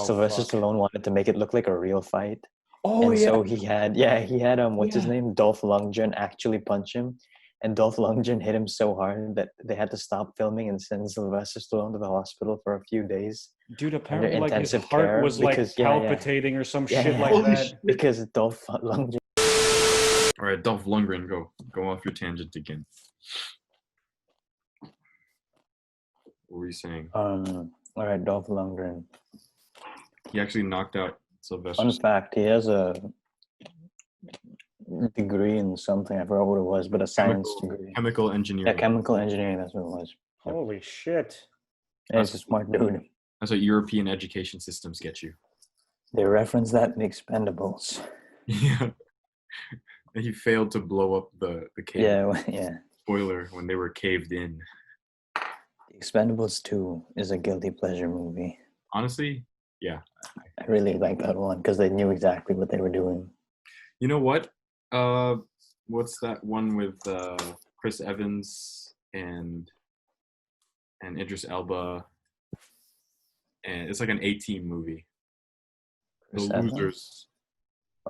Sylvester fuck. Stallone wanted to make it look like a real fight. Oh And yeah. so he had what's his name? Dolph Lundgren actually punch him. And Dolph Lundgren hit him so hard that they had to stop filming and send Sylvester Stallone to the hospital for a few days. Dude, apparently like his intensive heart care was like because- palpitating or some shit like Holy that. shit. Because Dolph Lundgren. All right, Dolph Lundgren, go off your tangent again. What were you saying? All right, Dolph Lundgren. He actually knocked out Sylvester. Fun fact: he has a degree in something. I forgot what it was, but a science degree. Chemical engineering. Yeah, chemical engineering. That's what it was. Holy shit. And he's a smart dude. That's what European education systems get you. They reference that in The Expendables. Yeah. He failed to blow up the cave. Yeah. Spoiler, when they were caved in. The Expendables 2 is a guilty pleasure movie. Honestly, yeah. I really like that one because they knew exactly what they were doing. You know what? What's that one with Chris Evans and Idris Elba? And it's like an A-Team movie. Chris The Evans? Losers.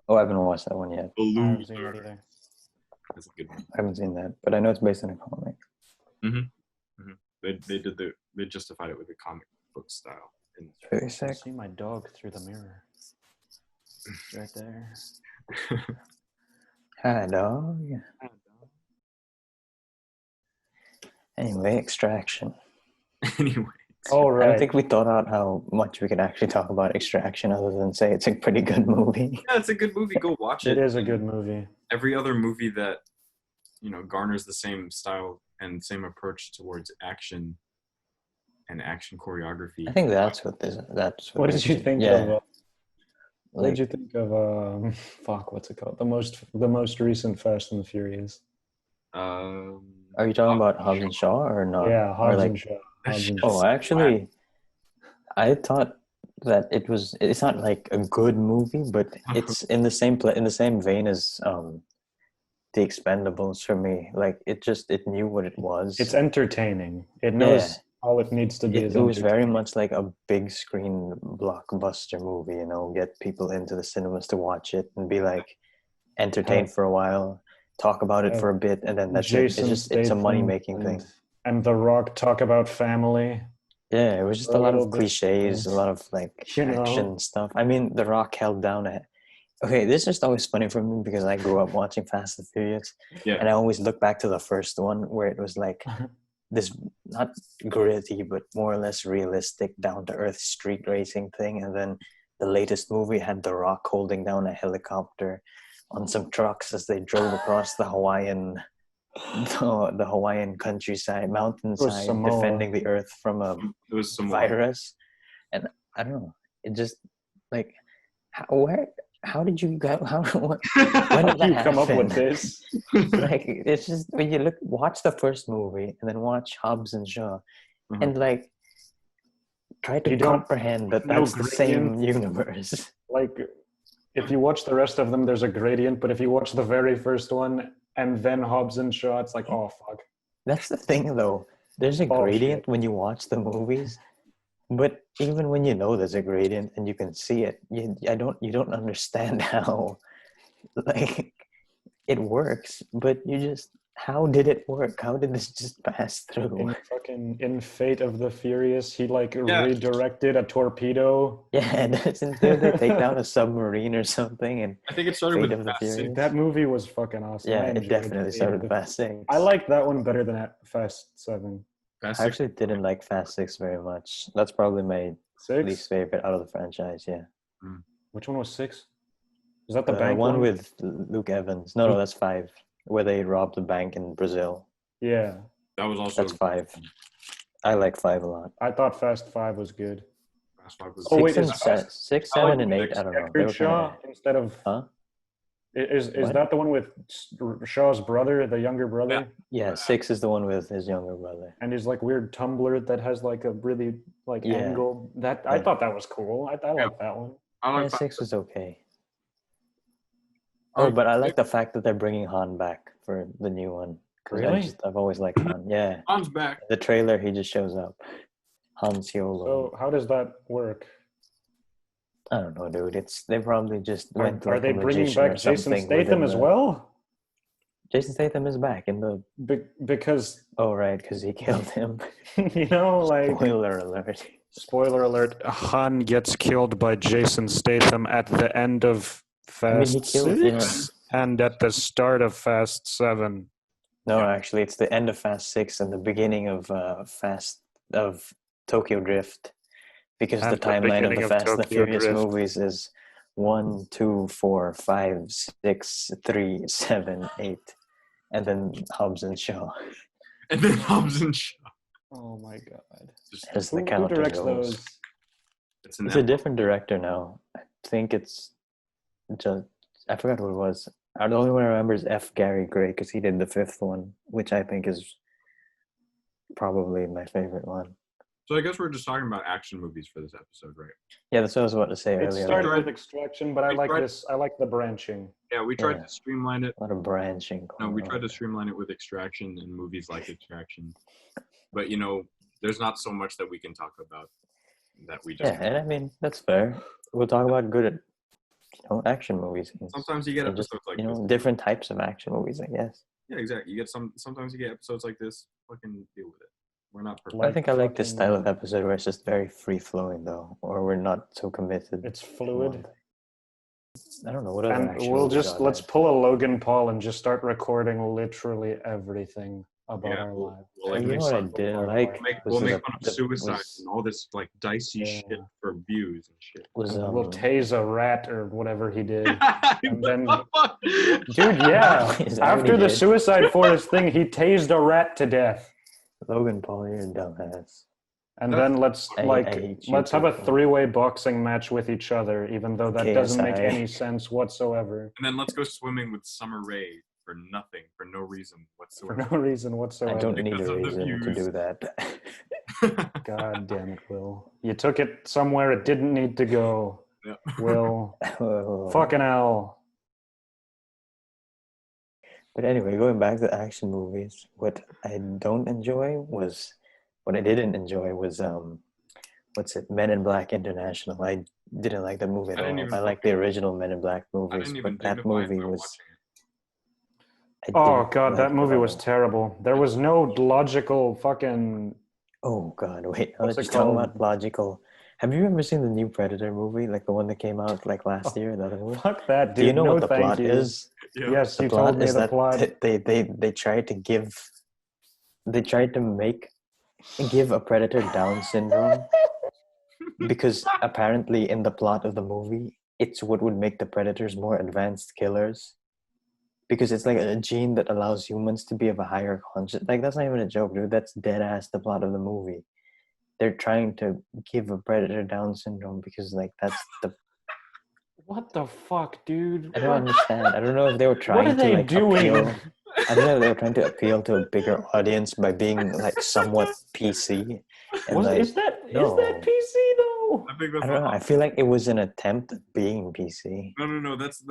Oh, I haven't watched that one yet. The I haven't seen that Losers. either. That's a good one. I haven't seen that, but I know it's based on a comic. They justified it with a comic book style. And Very I sick. see my dog through the mirror. It's right there. Hi, dog. Anyway, Extraction. Anyway, Oh, I right. don't think we thought out how much we could actually talk about Extraction other than say it's a pretty good movie. yeah, it's a good movie. Go watch it. It is a good movie. Every other movie that garners the same style and same approach towards action and action choreography. I think that's what this. That's What did you think yeah, of? What like, did you think of? Fuck, what's it called? The most recent Fast and the Furious. Are you talking about Hobbs and Shaw or not? Yeah, Or Hobbs like, and Shaw. Hobbs and Shaw. oh, actually, I thought that it was. It's not like a good movie, but it's in the same in the same vein as The Expendables for me. Like it knew what it was. It's entertaining. It knows all it needs to be. It was very much like a big screen blockbuster movie, get people into the cinemas to watch it and be like entertained for a while, talk about it for a bit, and then that's Jason it. It's a money making Statham thing. And The Rock talk about family. Yeah, it was just A a lot little of bit, cliches, a lot of like action stuff. I mean, The Rock held down a. Okay, this is just always funny for me because I grew up watching Fast and Furious, and I always look back to the first one where it was like this not gritty but more or less realistic down to earth street racing thing, and then the latest movie had The Rock holding down a helicopter on some trucks as they drove across the Hawaiian countryside, mountainside, defending the earth from a it was some virus. and I don't know. It just like how did you go? When did that You come up with happen? this? Like it's just when you watch the first movie and then watch Hobbs and Shaw, Mhm. and like try to You don't- comprehend that no that's the same gradient. universe. Like, if you watch the rest of them, there's a gradient. But if you watch the very first one and then Hobbs and Shaw, it's like, oh fuck. That's the thing, though. There's a Oh, gradient shit. when you watch the movies, but even when you know there's a gradient and you can see it, you don't understand how like it works. But you just how did it work? How did this just pass through? In Fate of the Furious, he like Yeah. redirected a torpedo. Yeah, didn't they take down a submarine or something? And I think it started Fate with of the Fast Six. Furious. That movie was fucking awesome. I Yeah, it enjoyed definitely Fate started of the- Fast Six. I like that one better than Fast 7. Fast I Six. actually didn't like Fast Six very much. That's probably my 6? least favorite out of the franchise. Yeah, Which one was 6? Is that the the bank one one? with Luke Evans. No, that's 5, where they robbed the bank in Brazil. Yeah. That was also That's 5. I like 5 a lot. I thought Fast 5 was good. Fast Five was Oh, Six wait, and is six, I like 7, and 8. six. I don't know. They Deckard were Shaw kind instead of... huh? Is What? that the one with Shaw's brother, the younger brother? Yeah, 6 is the one with his younger brother. And his like weird tumbler that has like a really like Yeah. angle. That I Yeah. thought that was cool. I like that one. I Yeah, like 6 was okay. I Oh, like but I six. like the fact that they're bringing Han back for the new one. 'Cause Really? I've always liked Han. Yeah, Han's back. the trailer he just shows up. Han Solo. So how does that work? I don't know, dude. They probably just went Are like they a bringing magician back or Jason something Statham within as the- well? Jason Statham is back in the. Because Oh right, because he killed him. you know, like Spoiler alert. spoiler alert: Han gets killed by Jason Statham at the end of Fast he killed- 6 and at the start of Fast 7. No, Yeah. actually, it's the end of Fast 6 and the beginning of Tokyo Drift, because And the the timeline of beginning the of Fast and the Tokyo Furious Drift. movies is 1, 2, 4, 5, 6, 3, 7, 8, and then Hobbs and Shaw. And then Hobbs and Shaw. Oh my god! Just, As the Who counter directs goes. those? it's an It's a different director now. I think it's just I forgot who it was. The only one I remember is F. Gary Gray because he did the 5th one, which I think is probably my favorite one. So I guess we're just talking about action movies for this episode, right? Yeah, that's what I was about to say It earlier. started Like, with Extraction, but I We like tried- this. I like the branching. Yeah, we tried Yeah. to streamline it. a lot of branching. No, going we on. tried to streamline it with Extraction and movies like Extraction. But you know, there's not so much that we can talk about that we just. Yeah, and I mean that's fair. We'll talk about good, action movies. Sometimes you get And just, episodes like this. different types of action movies, I guess. Yeah, exactly. You get sometimes you get episodes like this. Fucking deal with it. We're not perfect. I think I like this fucking- style of episode where it's just very free flowing, though, or we're not so committed. It's to fluid. one thing. I don't know what other And action we'll movies just are let's there? pull a Logan Paul and just start recording literally everything about Yeah, our we'll- lives. we'll, like, You know make what I fun- didn't like? We'll was make the- fun of the- suicide was- and all this like dicey Yeah. shit for views and shit. Was And we'll tase a rat or whatever he did. And then- Dude, yeah. Is that what After he the did? Suicide Forest thing, he tased a rat to death. Logan Paul, you're a dumbass. And That's- then let's I hate you let's have a too. three-way boxing match with each other, even though that doesn't make KSI. any sense whatsoever. And then let's go swimming with Summer Rae for nothing, for no reason For whatsoever. no reason I whatsoever. don't need Because a of the reason to views. do that. God damn it, Will. You took it somewhere it didn't need to go. Yeah. Will. Oh. Fucking hell. But anyway, going back to action movies, what I didn't enjoy was what's it, Men in Black International. I didn't like the movie at I didn't all. even I like the original Men in Black I movies, didn't even but that dignify movie by was. watching it. I Oh didn't god, like that it movie at was all. terrible. There was no logical fucking Oh god, wait! What's Let's it talk called? about logical. Have you ever seen the new Predator movie, like the one that came out like last year? The other movie. fuck that, dude. Do you know no, what the thank plot you. is? Yeah. Yes, The you plot told me is the that plot. they tried to give a predator Down syndrome because apparently in the plot of the movie it's what would make the predators more advanced killers, because it's like a gene that allows humans to be of a higher conscious. Like that's not even a joke, dude. That's dead ass the plot of the movie. they're trying to give a predator Down syndrome because like that's the What the fuck, dude? I don't What? understand. I don't know if they were What trying are to they like doing? appeal. I don't know if they were trying to appeal to a bigger audience by being like somewhat PC and like Is that no. PC though? I think that's I don't know. I feel like it was an attempt at being PC. no. That's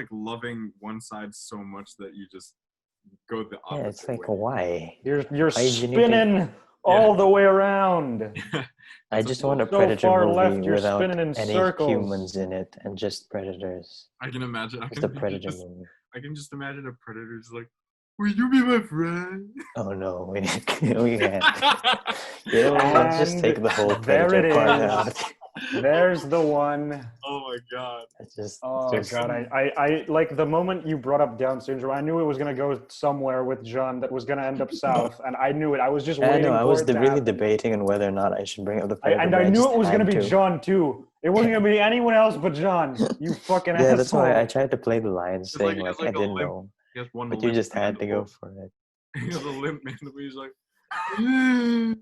like loving one side so much that you just go the opposite Yeah, it's like way. why? You're Why did you need to- spinning all the way around. I just want a So predator far movie left, you're without spinning in any circles. humans in it and just predators. I can imagine. Just a predator movie. I can just imagine a predator just like, will you be my friend? Oh no, we can't. You know, let's just take the whole there predator it part is. out. There's the one. Oh my god. It's just, Oh just god, I like the moment you brought up Down syndrome, I knew it was gonna go somewhere with John that was gonna end up south, and I knew it. I was just I waiting. know. I for was it to really happen. debating on whether or not I should bring up the predator. And but I knew just it was gonna had be to. John too. It wasn't gonna be anyone else but John. You fucking Yeah, asshole. that's why I tried to play the lines, It's like- saying it's like I like a didn't limp. know, He has one but you limp just had and to go for it. He has a limp man where he's like, I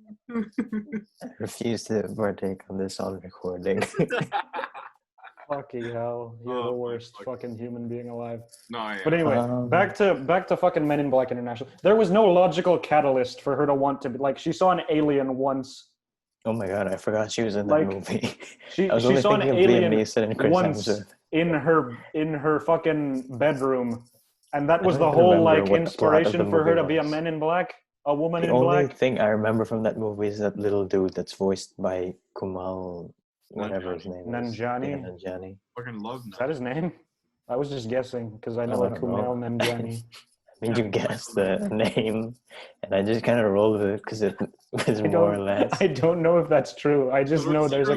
refuse to partake on this on recording. Fucking hell, you're Oh, the my worst fuck. fucking human being alive. no, I am. But anyway, back to fucking Men in Black International. There was no logical catalyst for her to want to be like. She saw an alien once. Oh my god, I forgot she was in that Like, movie. She I was she only saw an thinking of Liam alien Neeson and Chris once Hemsworth. in her fucking bedroom, and that I was don't the even whole remember like what the plot of inspiration the for her movie to be a was. Men in Black, a woman The in only black. thing I remember from that movie is that little dude that's voiced by Kumal, whatever his name is. Nanjiani? Yeah, Nanjiani. Fucking love Is that his name? I was just guessing because I know Oh, I a don't know. Kumail Nanjiani. I mean, you guessed the name, and I just kind of rolled with it because it was more or less. I don't know if that's true. I just know there's a.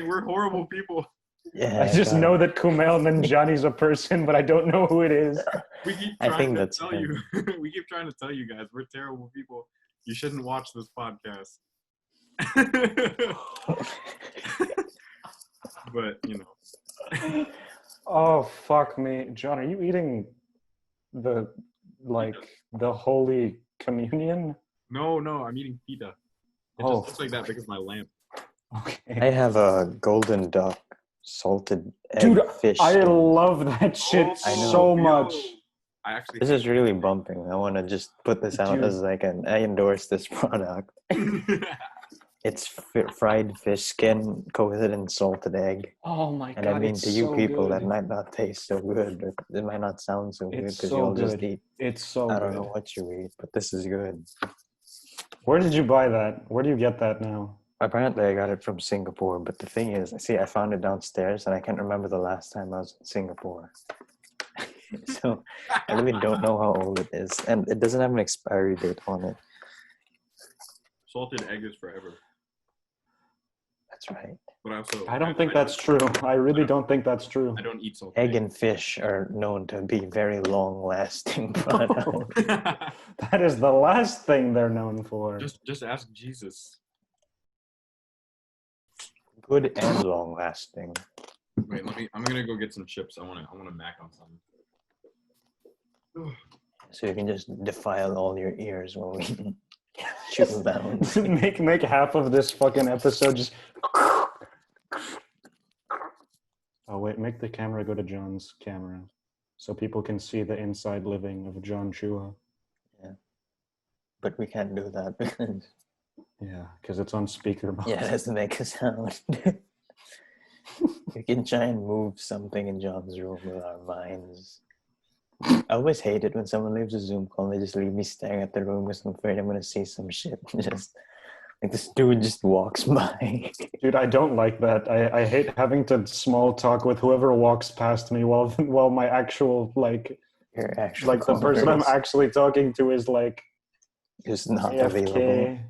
We're horrible people. Yeah, I just God. know that Kumail Nanjiani's a person, but I don't know who it is. We keep I trying think to that's tell him. you. We keep trying to tell you guys we're terrible people. You shouldn't watch this podcast. But you know. Oh fuck me, John! Are you eating the Holy Communion? No, I'm eating pita. It Oh. just looks like that because my lamp. Okay. I have a golden duck salted egg Dude, fish. I skin. love that shit I know. so much. I actually. This is really bumping. I want to just put this out Dude. as like I endorse this product. It's fried fish skin coated in salted egg. Oh my And god! I mean, it's to you so people, good. that might not taste so good, or it might not sound so good It's because so you'll just good. eat. It's so I don't good. know what you eat, but this is good. Where did you buy that? Where do you get that now? Apparently, I got it from Singapore, but the thing is, see, I found it downstairs, and I can't remember the last time I was in Singapore. So I really don't know how old it is, and it doesn't have an expiry date on it. Salted egg is forever. That's right. But also. I don't think that's true. I really don't think that's true. I don't eat salted Egg and fish are known to be very long-lasting products. That is the last thing they're known for. Just ask Jesus. Good and long-lasting. Wait, I'm gonna go get some chips. I wanna mac on something. So you can just defile all your ears while we chew down. make half of this fucking episode just. Oh wait, make the camera go to John's camera, so people can see the inside living of John Chua. But we can't do that because Because it's on speaker mode. it doesn't make a sound. We can try and move something in John's room with our minds. I always hate it when someone leaves a Zoom call and they just leave me staring at the room because I'm afraid I'm going to see some shit. Just like this dude just walks by. Dude, I don't like that. I hate having to small talk with whoever walks past me while my actual Your actual like the person I'm caller actually talking to is like is not available. AFK.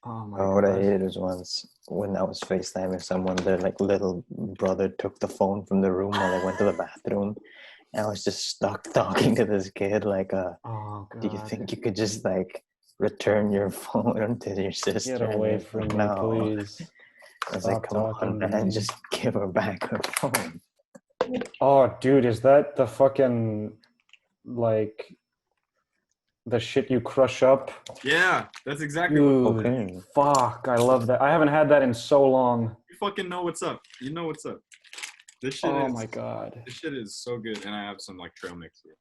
Oh my What I god. hated was once when I was FaceTiming someone, their like little brother took the phone from the room while I went to the bathroom. And I was just stuck talking to this kid like, Oh god. do you think you could just like return your phone to your sister? Get away And from me, no. please. I was Stop like, come on, talking to man, me. just give her back her phone. Oh, dude, is that the fucking like the shit you crush up. Yeah, that's exactly what. Dude, Okay. fuck, I love that. I haven't had that in so long. You fucking know what's up. You know what's up. This shit Oh is. my god. This shit is so good, and I have some like trail mix here.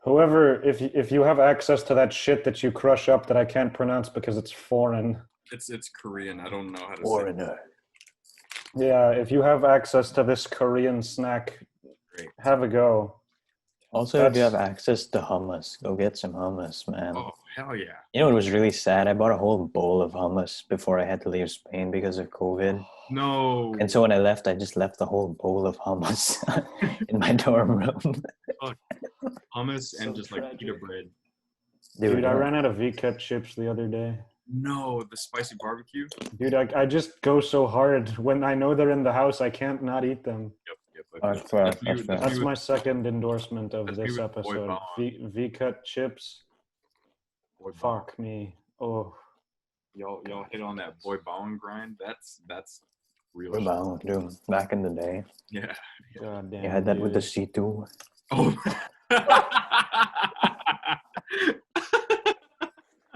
Whoever, if you have access to that shit that you crush up that I can't pronounce because it's foreign. It's Korean. I don't know how to say. Foreigner. Yeah, if you have access to this Korean snack, Great. have a go. Also, if you That's- have access to hummus, go get some hummus, man. Oh hell yeah! You know, it was really sad. I bought a whole bowl of hummus before I had to leave Spain because of COVID. No. And so when I left, I just left the whole bowl of hummus in my dorm room. Hummus and So just like pita tragic. bread. Dude, I ran out of V-cut chips the other day. No, the spicy barbecue. Dude, I just go so hard. When I know they're in the house, I can't not eat them. Yep. Oh, that's fair, That's me that's with- fair. that's me That's with- my second endorsement of That's me this with Boy episode. Bond. V-cut chips. Boy bong. Fuck me. Oh, Y'all hit on that boy bong grind. That's real. We're shit. bound, dude. Back in the day, Yeah. god damn. you had that with the dude. C2. Oh.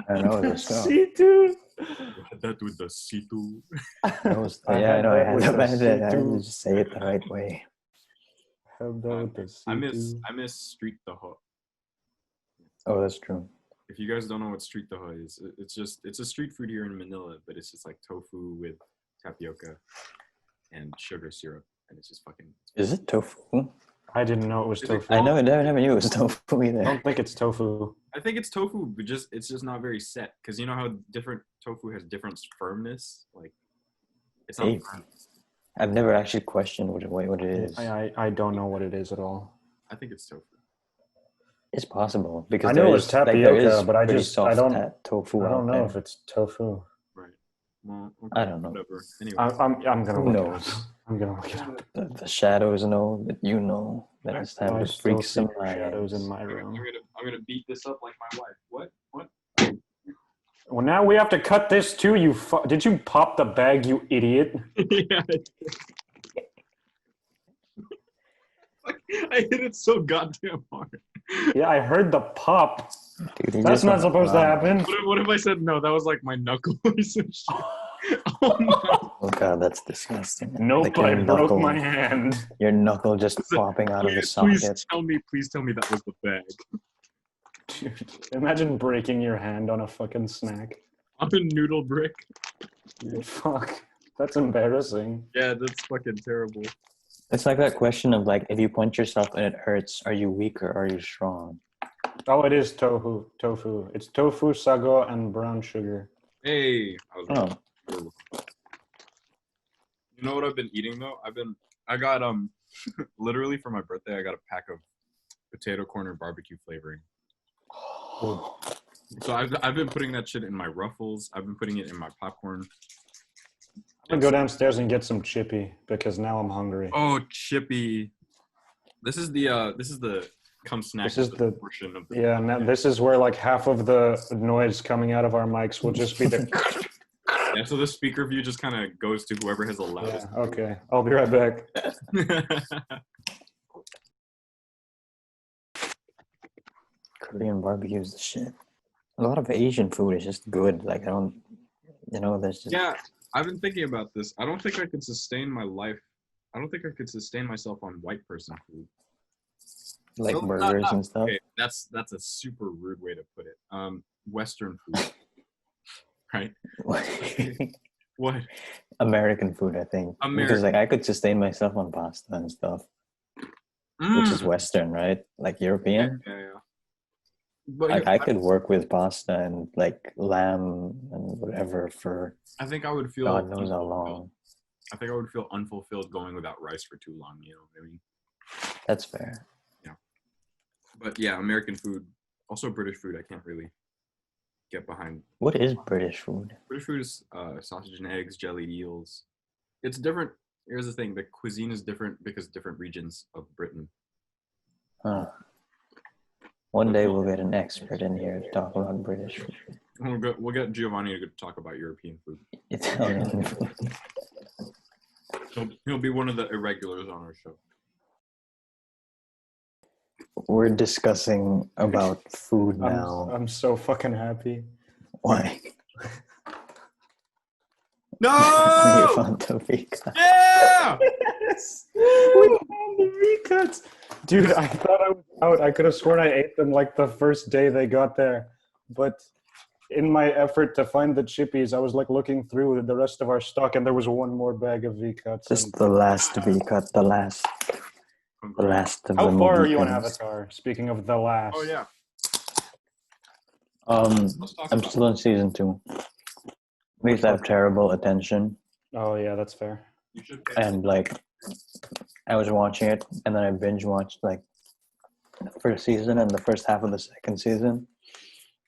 I know this stuff. C2. That with the C2. I know. I had with to, the I had to C2. just say it the right way. Have that with the C2. I miss Street Taho. Oh, that's true. If you guys don't know what Street Taho is, it's a street food here in Manila, but it's just like tofu with tapioca and sugar syrup, and it's just fucking. Is it tofu? I didn't know it was Is it tofu. I never knew it was tofu I either. don't think it's tofu. I think it's tofu, but it's just not very set, because you know how different tofu has different firmness. Like, it's not. Hey. Firm. I've never actually questioned what it is. I don't know what it is at all. I think it's tofu. It's possible because I know there it's is, like, tapioca, there is but I pretty just- soft I don't- tofu I don't out know there. if it's tofu. Right. Well, okay, I don't know. Whatever. Anyway. I'm gonna Who look it knows? up. I'm gonna look it up. The shadows know that you know that it's time I to still freak see some your shadows in minds. my room. I'm gonna beat this up like my wife. What? Well, now we have to cut this too. Did you pop the bag, you idiot? Yeah. I hit it so goddamn hard. Yeah, I heard the pop. Dude, he That's just not went supposed to wrong. happen. What if I said no? That was like my knuckle or some shit. Oh no! Oh god, that's disgusting. Nope, Like I your broke knuckle, my hand. your knuckle just popping out of the socket. Please tell me that was the bag. Dude, imagine breaking your hand on a fucking snack. I'm a noodle brick. Dude, fuck. That's embarrassing. Yeah, that's fucking terrible. It's like that question of like, if you punch yourself and it hurts, are you weak or are you strong? Oh, it is tofu. Tofu. It's tofu, sago, and brown sugar. Hey, Oh, You know what I've been eating though? I got literally for my birthday I got a pack of potato corner barbecue flavoring. So I've been putting that shit in my Ruffles. I've been putting it in my popcorn. I'm gonna go downstairs and get some chippy because now I'm hungry. Oh, chippy. This is the come snack This is the- portion of the. Yeah, now this is where like half of the noise coming out of our mics will just be the. Yeah, so the speaker view just kind of goes to whoever has the Yeah, loudest. okay. I'll be right back. Korean barbecue is the shit. A lot of Asian food is just good. Like, I don't, there's just. Yeah, I've been thinking about this. I don't think I could sustain my life. I don't think I could sustain myself on white person food. Like No, burgers and stuff. Okay, that's a super rude way to put it. Western food, right? What? American food, I think. Because American. like I could sustain myself on pasta and stuff, which is Mm. Western, right? Like European. Yeah. But Like I could work with pasta and like lamb and whatever for I think I would feel. God knows how unfulfilled. long. I think I would feel unfulfilled going without rice for too long. You know what I mean? That's fair. But yeah, American food, also British food. I can't really get behind. What is British food? British food is sausage and eggs, jellied eels. It's different. Here's the thing: the cuisine is different because different regions of Britain. Huh. One day we'll get an expert in here to talk about British food. We'll get Giovanni to talk about European food. Italian food. He'll be one of the irregulars on our show. we're discussing about food now. I'm so fucking happy. Why? You No! found the V-cut. Yeah! Yes! We found the V-cuts! Dude, I thought I was out. I could have sworn I ate them like the first day they got there. But in my effort to find the chippies, I was like looking through the rest of our stock and there was one more bag of V-cuts. Just the last V-cut, the last of How the far are you on Mohicans. Avatar? Speaking of the last. Oh yeah. Um, Let's talk I'm about still in season 2. We used to have terrible attention, Oh yeah, that's fair. You should pay. and like I was watching it, and then I binge watched like the first season and the first half of the second season.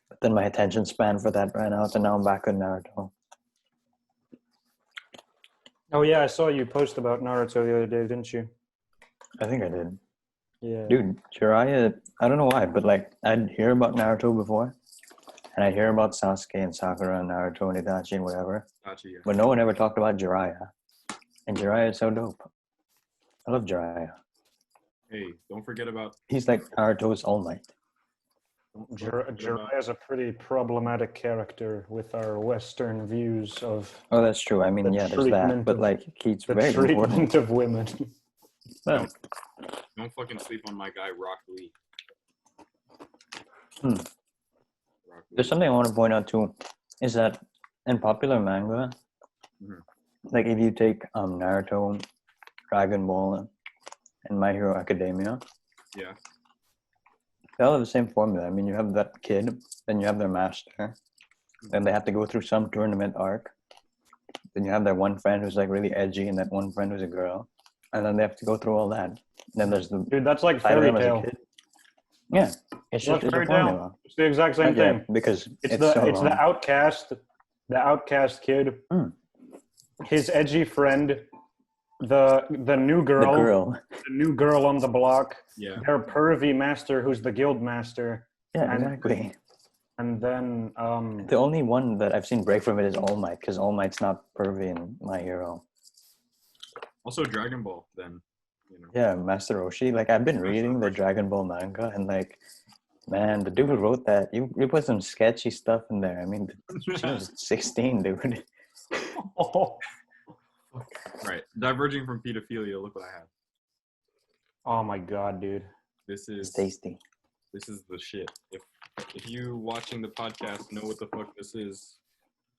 But then my attention span for that ran out, and now I'm back on Naruto. Oh yeah, I saw you post about Naruto the other day, didn't you? I think I did. Yeah. Dude, Jiraiya, I don't know why, but like I'd hear about Naruto before, and I'd hear about Sasuke and Sakura and Naruto and Itachi and whatever, Gotcha, yeah. but no one ever talked about Jiraiya. And Jiraiya is so dope. I love Jiraiya. Hey, don't forget about. He's like Naruto's All Might. Jiraiya is a pretty problematic character with our Western views of Oh, that's true. I mean, The yeah, there's that, treatment but of- like he's the very treatment important. of women. Well, Don't fucking sleep on my guy Rock Lee. Hmm. Rock Lee. there's something I want to point out too, is that in popular manga, Mhm. like if you take Naruto, Dragon Ball, and My Hero Academia, Yeah. they all have the same formula. I mean, you have that kid, then you have their master, then they have to go through some tournament arc. Then you have that one friend who's like really edgy, and that one friend who's a girl, and then they have to go through all that. Then there's the Dude, that's like side of fairy them as a tale. kid. Yeah, it's Like just it's a fairy tale. formula. It's the exact same Not yet, thing. because It's it's so the long. outcast kid, Hmm. his edgy friend, the new The girl, girl. the new girl on the block, Yeah. their pervy master who's the guild master, Yeah, And- exactly. and then The only one that I've seen break from it is All Might, because All Might's not pervy in My Hero. Also Dragon Ball, then. You know. Yeah, Master Roshi. Like I've been Master reading the Roshi. Dragon Ball manga, and like, man, the dude who wrote that, you put some sketchy stuff in there. I mean, she was 16, dude. Right. Diverging from pedophilia, look what I have. oh my god, dude. This It's is tasty. this is the shit. If you watching the podcast know what the fuck this is,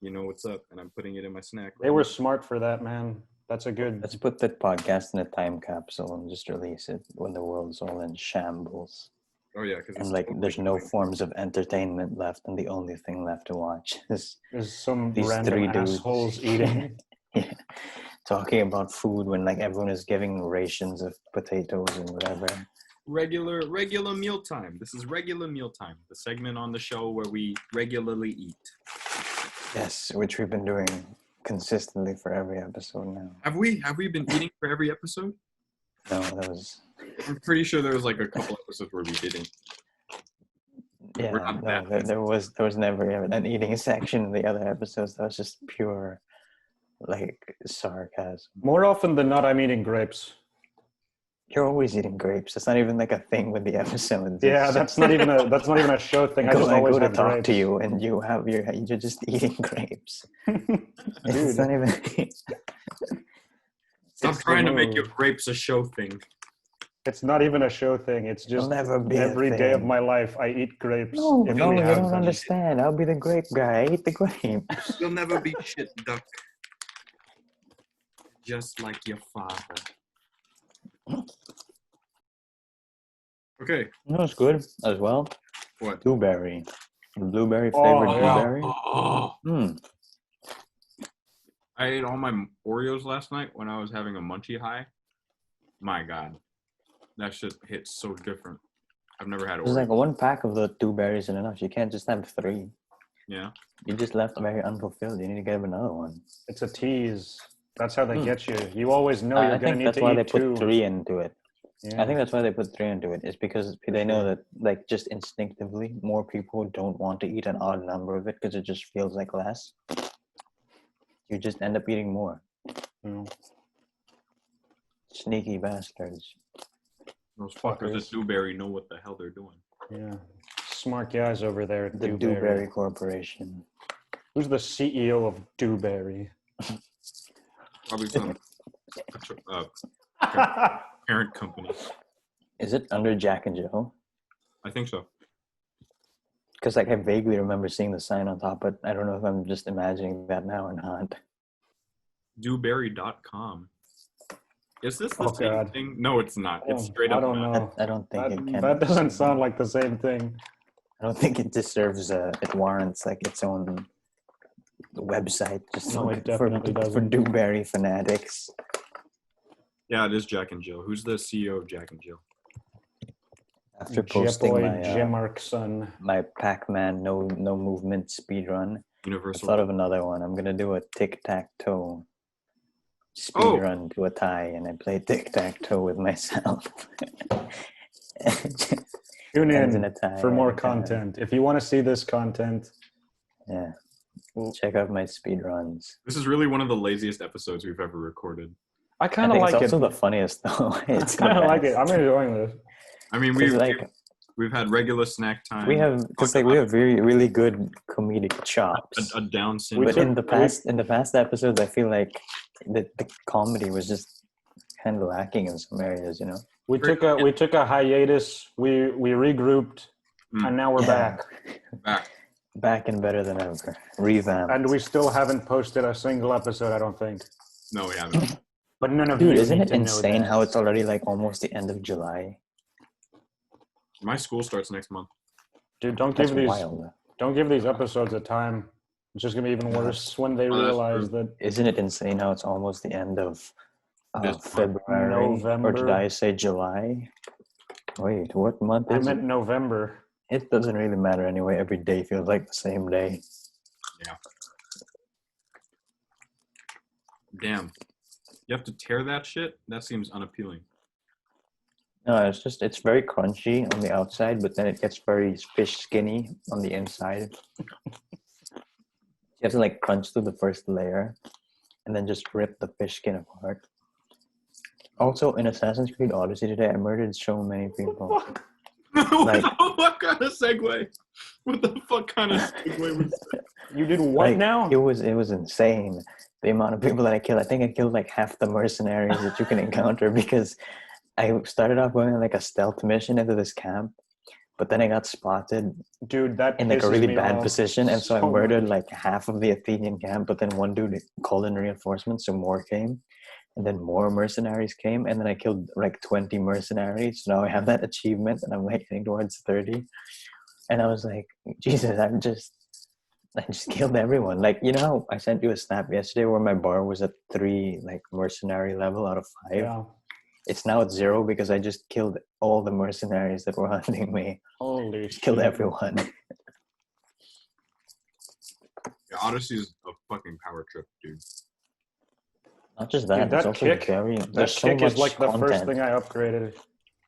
you know what's up, and I'm putting it in my snack. They were smart for that, man. That's a good. Let's put that podcast in a time capsule and just release it when the world's all in shambles. Oh yeah, because And like, there's no forms of entertainment left, and the only thing left to watch is There's some these random three dudes assholes eating. yeah, talking about food when like everyone is giving rations of potatoes and whatever. regular mealtime. This is regular mealtime, the segment on the show where we regularly eat. Yes, which we've been doing consistently for every episode now. Have we been eating for every episode? No, that was I'm pretty sure there was like a couple episodes where we didn't. yeah. We're not No, that there was never an eating section in the other episodes. That was just pure like sarcasm. More often than not, I'm eating grapes. You're always eating grapes. It's not even like a thing with the episodes. Yeah, It's that's not even a show thing. I just I always go to have talk grapes. to you, and you're just eating grapes. It's Dude. not even. Stop It's trying the to make your move. grapes a show thing. It's not even a show thing. It's It'll just never be every a day of thing. my life I eat grapes. No, if no, we you have don't them. understand. I'll be the grape guy. I eat the grapes. You'll never be shit, duck. Just like your father. Okay. You know what's good as well? What? Blueberry. The blueberry Oh, flavored yeah. blueberry. Oh, Mm. I ate all my Oreos last night when I was having a munchie high. My God. That shit hits so different. I've never had There's Oreos. like one pack of the two berries and enough. You can't just have 3. Yeah. You just left very unfulfilled. You need to get another one. It's a tease. That's how they Hmm. get you. You always know I you're gonna think need that's to why eat they put 2. 3 into it. Yeah. I think that's why they put 3 into it. Is because they know that, like, just instinctively, more people don't want to eat an odd number of it because it just feels like less. You just end up eating more. Mm. Sneaky bastards. Those fuckers at Fuckers. Dewberry know what the hell they're doing. Yeah. Smart guys over there at The Dewberry. Dewberry Corporation. Who's the CEO of Dewberry? Probably some parent company. Is it under Jack and Jill? I think so. Because like I vaguely remember seeing the sign on top, but I don't know if I'm just imagining that now or not. Dewberry.com. Is this the Oh, same God. thing? No, it's not. It's straight I up don't not. know. I don't think it can. That doesn't sound like the same thing. I don't think it deserves it warrants like its own website just No, it for definitely doesn't. Dewberry fanatics. Yeah, it is Jack and Jill. Who's the CEO of Jack and Jill? After posting Jepoy Jemarkson. my Pac-Man no movement speed run, I Universal. thought of another one. I'm gonna do a tic-tac-toe speed Oh. run to a tie, and I play tic-tac-toe with myself. Tune Ends in a tie for more every time. content. If you want to see this content, Yeah, check out my speed runs. This is really one of the laziest episodes we've ever recorded. I I kind of think like it's it. also the funniest though. I It's kind of the like it. best. I'm enjoying this. I mean, 'Cause, like we've had regular snack time. we have, because like we have really good comedic chops. a Down We syndrome. But took- in the past episodes, I feel like the comedy was just kind of lacking in some areas, you know. We took a hiatus. We regrouped, and now we're Yeah. Back. Back and better than ever, revamped. and we still haven't posted a single episode. I don't think. No, we haven't. But none of Dude, you isn't need it to know insane that. how it's already like almost the end of July? My school starts next month. Dude, don't That's give these wild. episodes a time. It's just gonna be even Yeah. worse when they Oh, that's realize true. that. Isn't it insane how it's almost the end of This month. February? Or November. did I say July? Wait, what month I is meant it? November. It doesn't really matter anyway. Every day feels like the same day. Damn. You have to tear that shit? That seems unappealing. No, it's very crunchy on the outside, but then it gets very fish skinny on the inside. You have to like crunch through the first layer and then just rip the fish skin apart. Also, in Assassin's Creed Odyssey today, I murdered so many people. what Like- what kind of segue? What the fuck kind of segue was that? You did what Like, now? It was insane. The amount of people that I killed. I think I killed like half the mercenaries that you can encounter because I started off going on like a stealth mission into this camp, but then I got spotted Dude, that in like a pisses really me bad off position, and so I so murdered much. like half of the Athenian camp. But then one dude called in reinforcements, so more came, and then more mercenaries came, and then I killed like 20 mercenaries. So now I have that achievement, and I'm like heading towards 30. And I was like, Jesus, I just killed everyone. Like, you know how I sent you a snap yesterday where my bar was at 3 like mercenary level out of 5. Yeah. It's now at 0 because I just killed all the mercenaries that were hunting me. Holy Just killed shit. everyone. Yeah, Odyssey is a fucking power trip, dude. Not just that, Dude, it's that also kick- very. That There's so kick much is like the content. first thing I upgraded.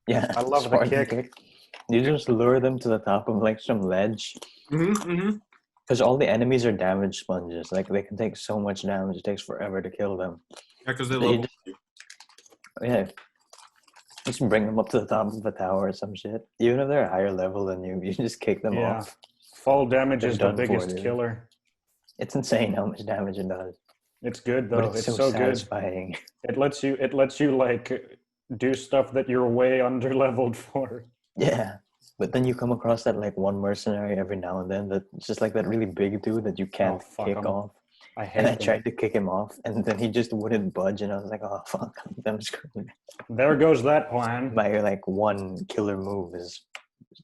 Yeah, I love the Spartan kick. You just lure them to the top of like some ledge. Mm-hmm. Because all the enemies are damage sponges. Like they can take so much damage, it takes forever to kill them. Yeah, because they So you level just- you. Yeah. Just bring them up to the top of a tower or some shit. Even if they're a higher level than you, you just kick them Yeah. off. Fall damage They're is the done for, biggest dude. killer. It's insane how much damage it does. It's good But though. it's It's so so good. satisfying. It lets you like do stuff that you're way under leveled for. Yeah. But then you come across that like one mercenary every now and then that's just like that really big dude that you can't fuck kick 'em. off. I hate And I them. tried to kick him off, and then he just wouldn't budge, and I was like, "Oh fuck, I'm screwed." There goes that plan. My like one killer move is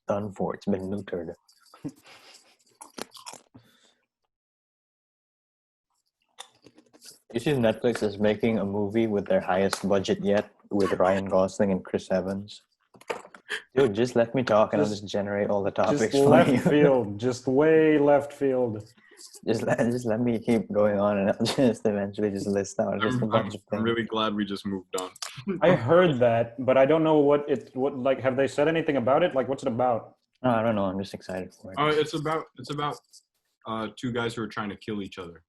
done for. It's been neutered. You see, Netflix is making a movie with their highest budget yet, with Ryan Gosling and Chris Evans. Dude, just let me talk, and I'll just generate all the topics Just for left you. field. Just way left field. Just let me keep going on, and I'll just eventually just list out just a bunch of I'm things. really glad we just moved on. I heard that, but I don't know what like. Have they said anything about it? Like, what's it about? No, I don't know. I'm just excited for it. It's about two guys who are trying to kill each other.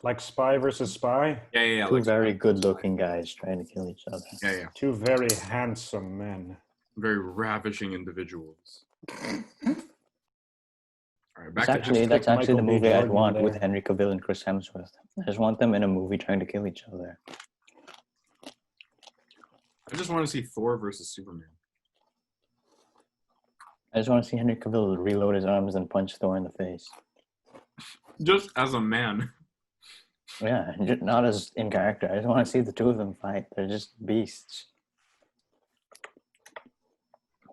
Like spy versus spy? Yeah. Two Like very good-looking guys trying to kill each other. Yeah. Two very handsome men. Very ravishing individuals. All right, back That's to actually Pick the Michael B. movie I'd Jordan want with there. Henry Cavill and Chris Hemsworth. I just want them in a movie trying to kill each other. I just want to see Thor versus Superman. I just want to see Henry Cavill reload his arms and punch Thor in the face. Just as a man. Yeah, not as in character. I just want to see the two of them fight. They're just beasts.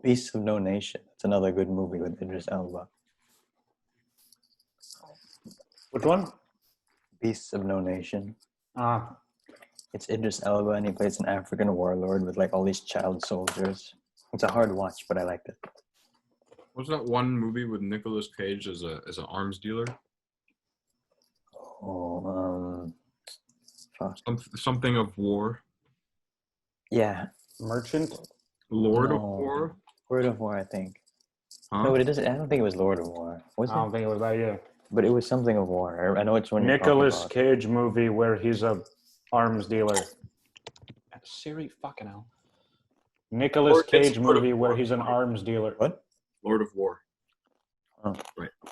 Beasts of No Nation. It's another good movie with Idris Elba. Which one? Beasts of No Nation. Ah, It's Idris Elba and he plays an African warlord with like all these child soldiers. It's a hard watch, but I liked it. What's that one movie with Nicolas Cage as an arms dealer? Oh, fuck. Something of War. Yeah. Merchant? Lord of No. War? Lord of War, I think. Huh? No, but it doesn't. I don't think it was Lord of War. Was I it? don't think it was that, yeah. But it was something of war. I know it's one. Nicolas Cage movie where he's a arms dealer. Siri, fucking hell. Nicolas Or it's Cage Lord of movie where War. he's an arms dealer. What? Lord of War.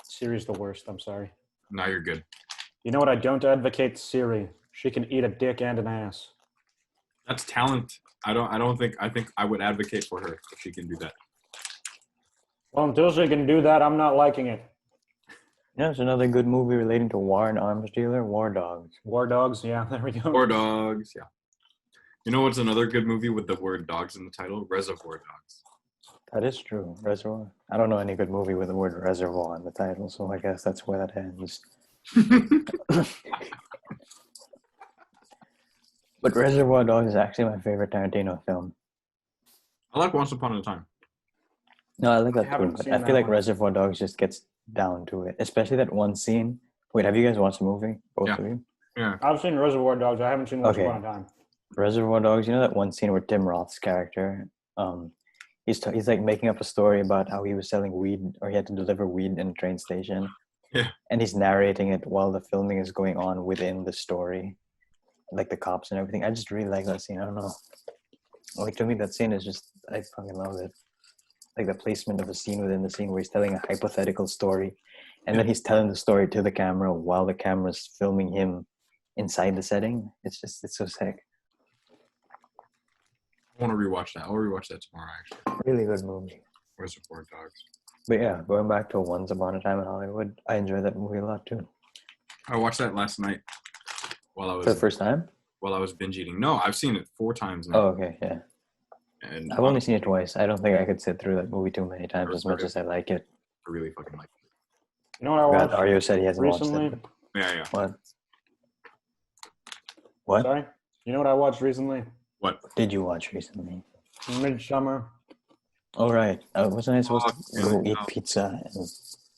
Siri's the worst, I'm sorry. Now you're good. You know what? I don't advocate Siri. She can eat a dick and an ass. That's talent. I think I would advocate for her if she can do that. Well, until she can do that, I'm not liking it. Yeah, it's another good movie relating to war and arms dealer. War Dogs. War Dogs, yeah, there we go. War Dogs, yeah. You know what's another good movie with the word dogs in the title? Reservoir Dogs. That is true. Reservoir. I don't know any good movie with the word reservoir in the title, so I guess that's where that ends. But Reservoir Dogs is actually my favorite Tarantino film. I like Once Upon a Time. No, I like I that too, haven't but seen I that feel like one. Reservoir Dogs just gets down to it, especially that one scene. Wait, have you guys watched the movie? Both Yeah. of you? Yeah. I've seen Reservoir Dogs. I haven't seen Once Okay. Upon a Time. Reservoir Dogs, you know that one scene where Tim Roth's character, he's like making up a story about how he was selling weed or he had to deliver weed in a train station. Yeah. And he's narrating it while the filming is going on within the story, like the cops and everything. I just really like that scene. I don't know. Like to me, that scene is just, I fucking love it. Like the placement of a scene within the scene where he's telling a hypothetical story and then he's telling the story to the camera while the camera's filming him inside the setting. It's so sick. I want to rewatch that. I'll rewatch that tomorrow, actually. Really good movie. Reservoir Dogs. But yeah, going back to Once Upon a Time in Hollywood, I enjoyed that movie a lot too. I watched that last night while I For the was first time? binge eating. No, I've seen it 4 times now. Oh, okay, yeah. And I've only seen it twice. I don't think I could sit through that movie too many times as much Okay. as I like it. I really fucking like it. You know what I God, watched Aryo said he hasn't recently? watched it. Yeah. What? What Sorry? You know what I watched recently? What? did you watch recently? Midsummer. Oh, right. Wasn't I supposed to go eat no. pizza and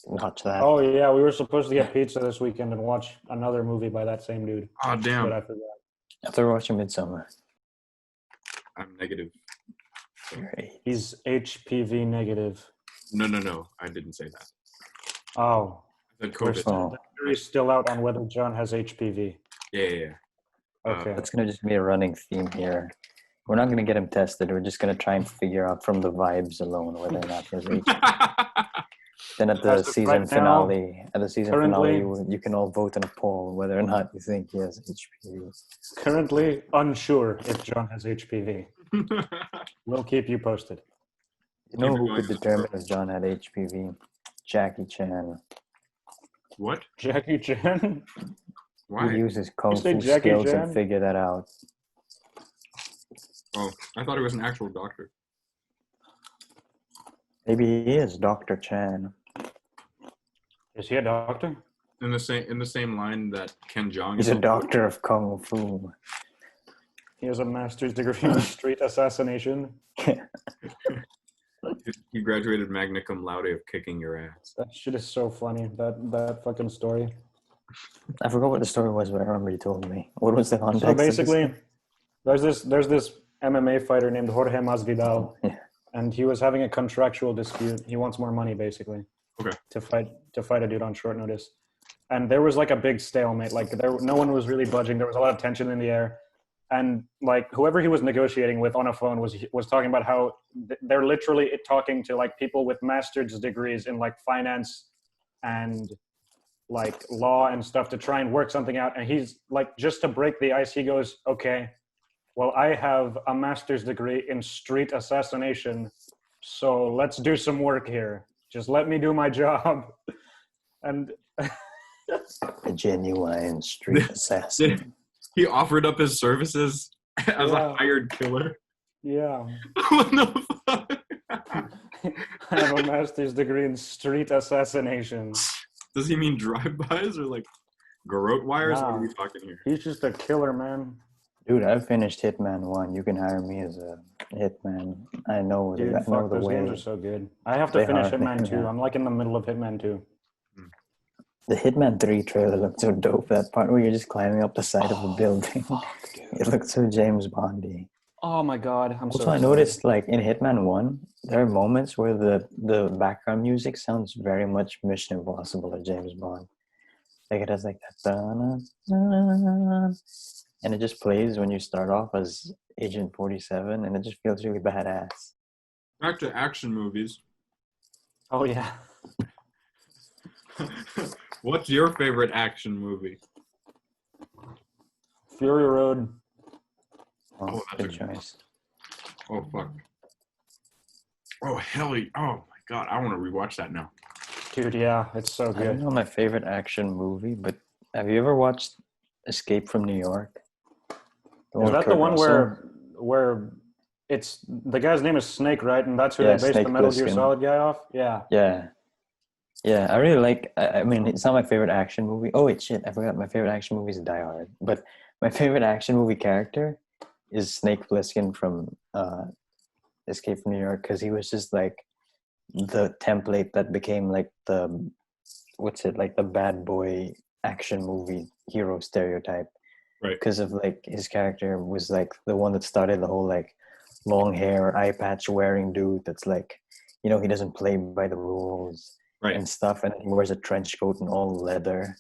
watch that? Oh, yeah, we were supposed to get pizza this weekend and watch another movie by that same dude. Oh, But damn. I forgot. After watching Midsummer. I'm negative. Great. He's HPV negative. No. I didn't say that. Oh. I said We're COVID. still, Oh, the jury's still out on whether John has HPV. Yeah. Okay. that's going to just be a running theme here. We're not going to get him tested. We're just going to try and figure out from the vibes alone whether or not he has HPV. Then at the As of season right now, finale, currently- you can all vote in a poll whether or not you think he has HPV. Currently unsure if John has HPV. We'll keep you posted. You know Keep it who going, could Mr. determine if John had HPV? Jackie Chan. What? Jackie Chan? Why? He uses kung say fu Jackie skills Chan? and figure that out. Oh, I thought he was an actual doctor. Maybe he is Dr. Chan. Is he a doctor? In the same line that Ken Jeong He's is a doctor of kung fu. He has a master's degree in street assassination. He graduated magna cum laude of kicking your ass. That shit is so funny. That fucking story. I forgot what the story was, but I remember you told me. What was the context? So of this? basically, there's this MMA fighter named Jorge Masvidal, Yeah. and he was having a contractual dispute. He wants more money, basically. Okay. To fight a dude on short notice, and there was like a big stalemate. Like no one was really budging. There was a lot of tension in the air, and like whoever he was negotiating with on a phone was talking about how they're literally talking to like people with master's degrees in like finance and like law and stuff to try and work something out. And he's like, just to break the ice, he goes, okay, well, I have a master's degree in street assassination, so let's do some work here. Just let me do my job. And A genuine street assassin. He offered up his services as a hired killer. yeah, What the fuck? I have a master's degree in street assassination. Does he mean drive-bys or like garrote wires? Nah. What are we talking here? He's just a killer, man. Dude, I finished Hitman 1. You can hire me as a hitman. I know, Dude, I know fuck, the those way. games are so good. I have to They finish are, Hitman 2. yeah. I'm like in the middle of Hitman 2. The Hitman 3 trailer looked so dope. That part where you're just climbing up the side of a building. It looked so James Bondy. Oh my god, I'm Also, so I excited. noticed, like, in Hitman 1, there are moments where the background music sounds very much Mission Impossible or James Bond. Like, it has, like, that... dun-dun-dun-dun, and it just plays when you start off as Agent 47, and it just feels really badass. Back to action movies. Oh yeah. What's your favorite action movie? Fury Road. Oh, that's Good a good choice. Oh fuck. Oh hell yeah. Oh my god, I want to rewatch that now. Dude, yeah, it's so I don't good. know my favorite action movie, but have you ever watched Escape from New York? Is with that the Kurt one Russell? where it's the guy's name is Snake, right? And that's who Yeah, they based Snake the Metal Gear Plissken. Solid guy off? Yeah. Yeah. Yeah, I really like, I mean, it's not my favorite action movie. Oh, wait, shit, I forgot. My favorite action movie is Die Hard. But my favorite action movie character is Snake Plissken from Escape from New York, because he was just like the template that became like like the bad boy action movie hero stereotype. Right. Because of like his character was like the one that started the whole like long hair, eye patch wearing dude that's like, you know, he doesn't play by the rules. Right. And stuff, and he wears a trench coat and all leather,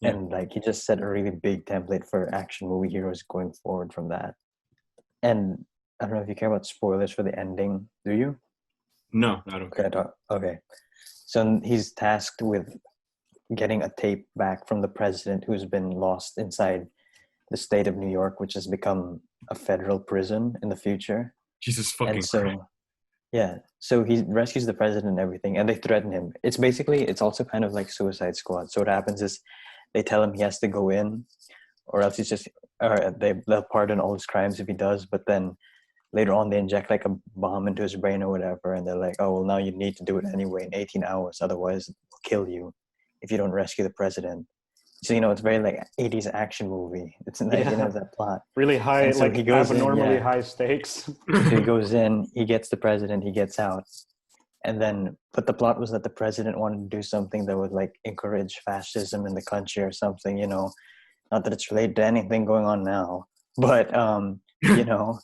Yeah. and like he just set a really big template for action movie heroes going forward from that. And I don't know if you care about spoilers for the ending. Do you? No, I don't. Okay. So he's tasked with getting a tape back from the president who's been lost inside the state of New York, which has become a federal prison in the future. Jesus fucking And so Christ. yeah, so he rescues the president and everything, and they threaten him. It's also kind of like Suicide Squad. So what happens is they tell him he has to go in, or else they'll pardon all his crimes if he does. But then later on, they inject like a bomb into his brain or whatever, and they're like, oh, well, now you need to do it anyway in 18 hours. Otherwise, we'll kill you if you don't rescue the president. So, you know, it's very like 80s action movie. It's like, you know, that plot. Really high, And so like he goes in, abnormally yeah. high stakes. So he goes in, he gets the president, he gets out. And then, but the plot was that the president wanted to do something that would like encourage fascism in the country or something, you know, not that it's related to anything going on now, but, you know,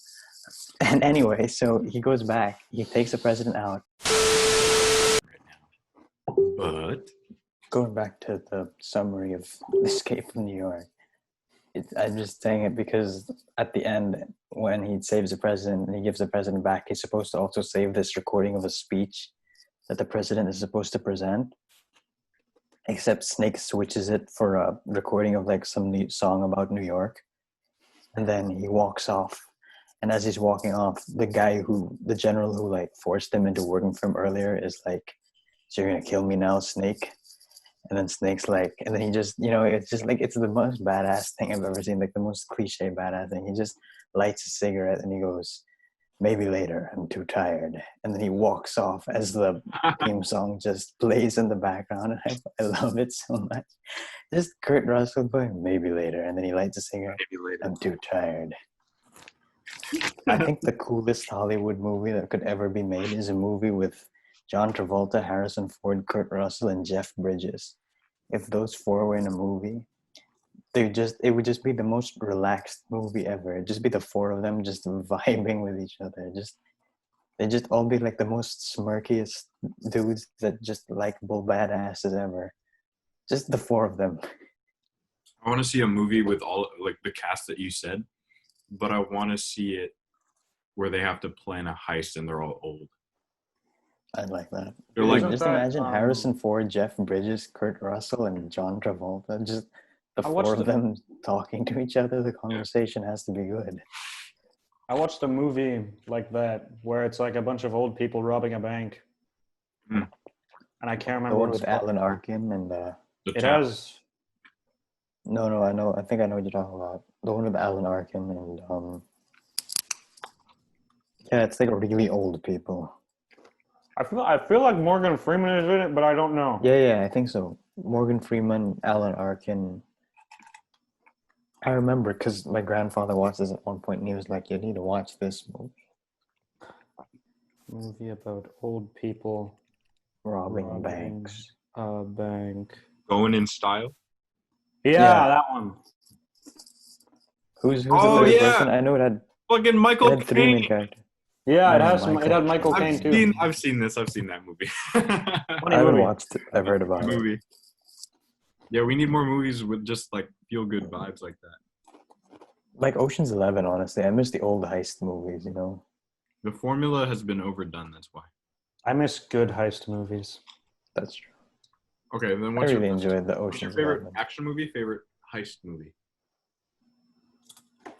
and anyway, so he goes back, he takes the president out. But Going back to the summary of Escape from New York, I'm just saying it because at the end, when he saves the president and he gives the president back, he's supposed to also save this recording of a speech that the president is supposed to present. Except Snake switches it for a recording of like some new song about New York. And then he walks off. And as he's walking off, the general who like forced him into working for him earlier is like, so you're going to kill me now, Snake? And then Snake's like, and then he just, you know, it's just like, it's the most badass thing I've ever seen, like the most cliche badass thing. He just lights a cigarette and he goes, maybe later, I'm too tired. And then he walks off as the theme song just plays in the background. And I love it so much. Just Kurt Russell going, maybe later. And then he lights a cigarette. maybe later. I'm too tired. I think the coolest Hollywood movie that could ever be made is a movie with John Travolta, Harrison Ford, Kurt Russell, and Jeff Bridges. If those four were in a movie, it would just be the most relaxed movie ever. It'd just be the four of them just vibing with each other. They'd just all be like the most smirkiest dudes that just likable badasses ever. Just the four of them. I want to see a movie with all like the cast that you said, but I want to see it where they have to plan a heist and they're all old. I'd like that. They're like, Isn't Just that, imagine Harrison Ford, Jeff Bridges, Kurt Russell, and John Travolta. Just the I watched four of the- them talking to each other. The conversation has to be good. I watched a movie like that where it's like a bunch of old people robbing a bank. Hmm. And I can't The remember one what with it's called. Alan Arkin and the It town. has no, I know. I think I know what you're talking about. The one with Alan Arkin and yeah, it's like really old people. I feel like Morgan Freeman is in it, but I don't know. Yeah, I think so. Morgan Freeman, Alan Arkin. I remember because my grandfather watched this at one point, and he was like, "You need to watch this movie, Movie about old people robbing banks." a bank. Going in style. Yeah, Yeah. that one. Who's Oh, the third yeah. person? I know Fucking it Michael had three main Caine. characters. Yeah, it No, has Michael it had Michael Caine. Caine too. I've seen this. I've seen that movie. Funny I haven't movie. watched it. I've heard about it. movie. Yeah, we need more movies with just like feel good vibes like that. Like Ocean's 11, honestly. I miss the old heist movies, you know? The formula has been overdone. That's why. I miss good heist movies. That's true. Okay, then I what's really your enjoyed the what's your Ocean's favorite 11. action movie? Favorite heist movie?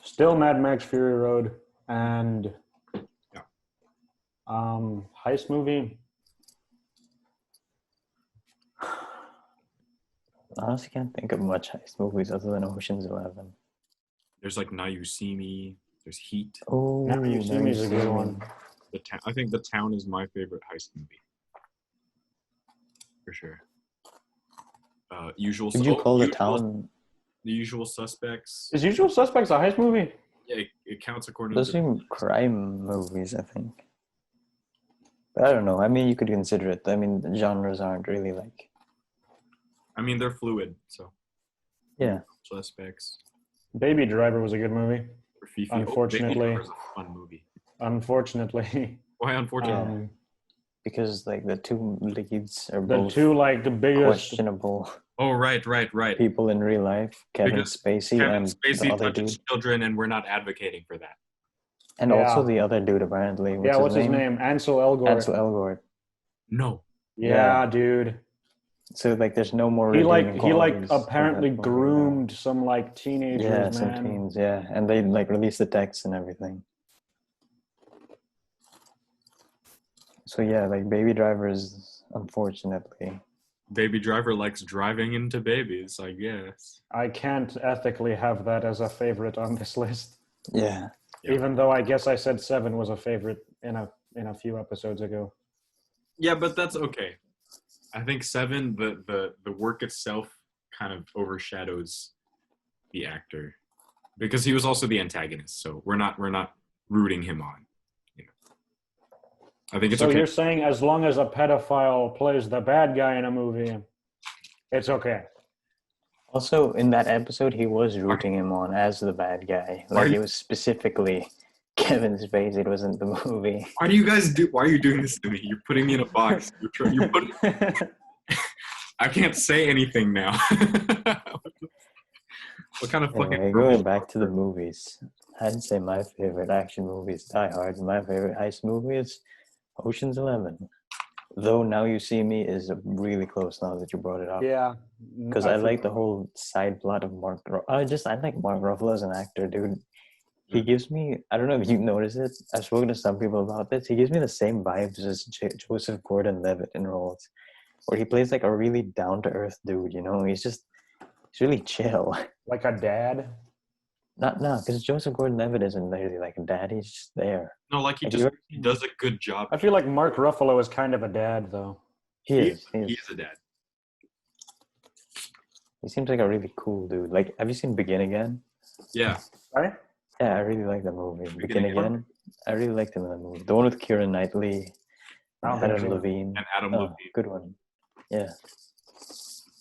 Still Mad Max Fury Road and Yeah. heist movie. Honestly, can't think of much heist movies other than Ocean's 11. There's like Now You See Me. There's Heat. Oh, Now You See Me is a good one. The town. I think The Town is my favorite heist movie. For sure. Usual. Would you call The Usual- Town? The Usual Suspects? Is Usual Suspects a heist movie? Yeah, it counts according Those to. seem crime movies, I think. But I don't know. I mean, you could consider it. I mean, the genres aren't really like. I mean, they're fluid. So. Yeah. Suspects. Baby Driver was a good movie. Or Fifi. Unfortunately. Baby Driver's a fun movie. Unfortunately, Why unfortunately? Yeah. Because like the two leads are the both two like the biggest. questionable Oh, right. people in real life. Kevin Because Spacey Kevin and Spacey the other touches dude. children, and we're not advocating for that. And Yeah. also the other dude, apparently. What's his name? Ansel Elgort. Ansel Elgort. No. Yeah, dude. So like, there's no more. He redeeming like qualities of apparently that movie. groomed some like teenagers, Yeah, man. some teens. Yeah, and they like released the text and everything. So yeah, like Baby Driver is unfortunately. Baby Driver likes driving into babies, I guess. I can't ethically have that as a favorite on this list, Yeah. Yeah. even though I guess I said 7 was a favorite in a few episodes ago. Yeah, but that's okay. I think 7, the work itself kind of overshadows the actor because he was also the antagonist. So we're not rooting him on. You know, I think it's So okay. you're saying as long as a pedophile plays the bad guy in a movie, it's okay. Also, in that episode, he was rooting him on as the bad guy. Like you- it was specifically Kevin Spacey. It wasn't the movie. Why are you doing this to me? You're putting me in a box. I can't say anything now. What kind of fucking Anyway, going back to the movies, I'd say my favorite action movie is Die Hard. My favorite heist movie is Ocean's 11. Though Now You See Me is really close now that you brought it up. Yeah. Because I like the whole side plot of Mark. I like Mark Ruffalo as an actor, dude. He gives me. I don't know if you notice it. I've spoken to some people about this. He gives me the same vibes as Joseph Gordon-Levitt in roles, where he plays like a really down-to-earth dude. You know, he's really chill. Like a dad. Not because Joseph Gordon-Levitt isn't really like a dad. He's just there. No, like Like, he does a good job. I feel like Mark Ruffalo is kind of a dad, though. He is. He is a dad. He seems like a really cool dude. Like, have you seen Begin Again? Yeah. Right? Yeah, I really like the movie. Begin Begin Again? Again. I really liked him in the movie. The one with Keira Knightley, I don't and think Adam so. Levine. And Adam Oh, Levine. good one. Yeah,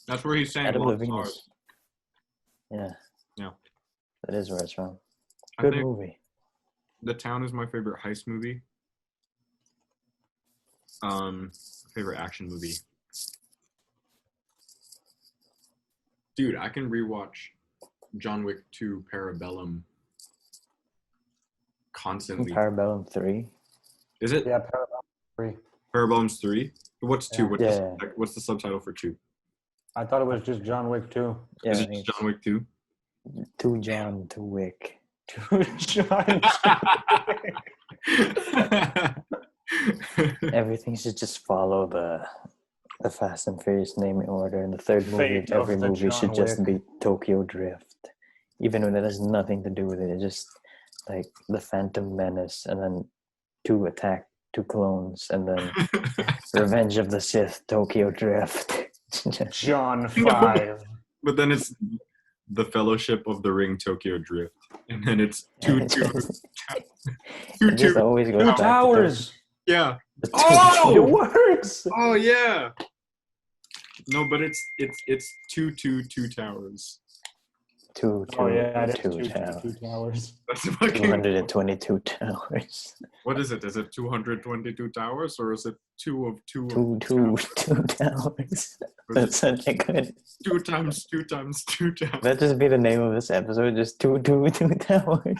That's where he's saying Adam Lost Levine Stars. is. Yeah. Yeah. That is where it's from. I Good think movie. The Town is my favorite heist movie. Favorite action movie. Dude, I can rewatch John Wick 2 Parabellum constantly. Parabellum 3. Is it Yeah, Parabellum 3. Parabellum's 3? What's 2? Yeah. What's the subtitle for 2? I thought it was just John Wick 2. Yeah, Is I it think just John Wick 2? to John to Wick. John Everything should just follow the Fast and Furious naming order, and the third movie of Fate of every the movie John should just Wick. be Tokyo Drift, even when it has nothing to do with it. It's just like the Phantom Menace, and then two clones, and then Revenge of the Sith, Tokyo Drift. John 5. But then it's the Fellowship of the Ring Tokyo Drift. And then it's It two just always goes Two back to towers. Yeah. the Oh! It works. Oh yeah. No, but it's two towers. two Oh yeah, it is two two towers. That's fucking 222 towers. What is it? Is it 222 towers or is it two of Two towers. That's such a good. two times two times two times? That just be the name of this episode. Just two towers.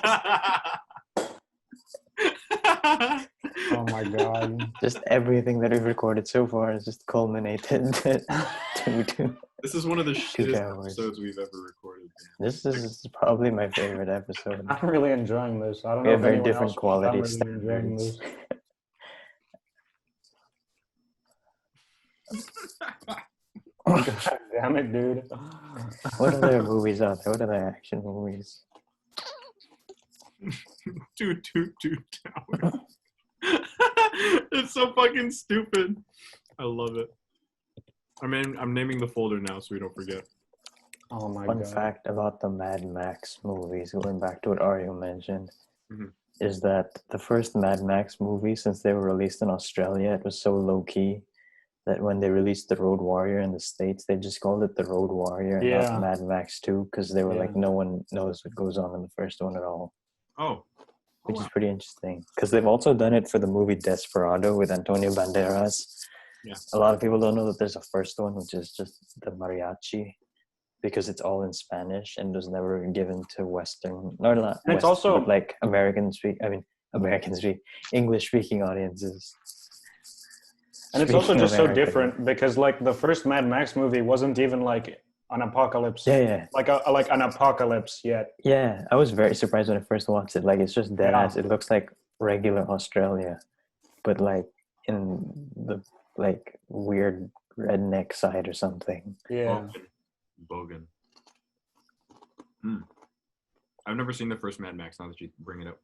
Oh my god. Just everything that we've recorded so far is just culminated to two. This is one of the shittest towers. episodes we've ever recorded. This is probably my favorite episode. I'm really enjoying this. I don't We know have if very anyone different else, quality I'm really enjoying standards. this. God damn it, dude. What other movies are there? What other action movies? Two towers. It's so fucking stupid. I love it. I'm naming the folder now so we don't forget. Oh my Fun god. fact about the Mad Max movies, going back to what Ario mentioned, Mhm. is that the first Mad Max movie, since they were released in Australia, it was so low key that when they released the Road Warrior in the States, they just called it the Road Warrior and Yeah. not Mad Max 2, because they were like, Yeah. no one knows what goes on in the first one at all, Oh. which is pretty interesting. Because they've also done it for the movie Desperado with Antonio Banderas. Yeah. A lot of people don't know that there's a first one, which is just the mariachi, because it's all in Spanish and was never given to Western, or not And it's Western, also- but like English speaking audiences. And it's also Speaking just so American. different because like the first Mad Max movie wasn't even like an apocalypse. Yeah. Like an apocalypse yet. Yeah, I was very surprised when I first watched it. Like, it's just dead Yeah. ass. It looks like regular Australia, but like in the like weird redneck side or something. Yeah. Bogan. I've never seen the first Mad Max. Now that you bring it up.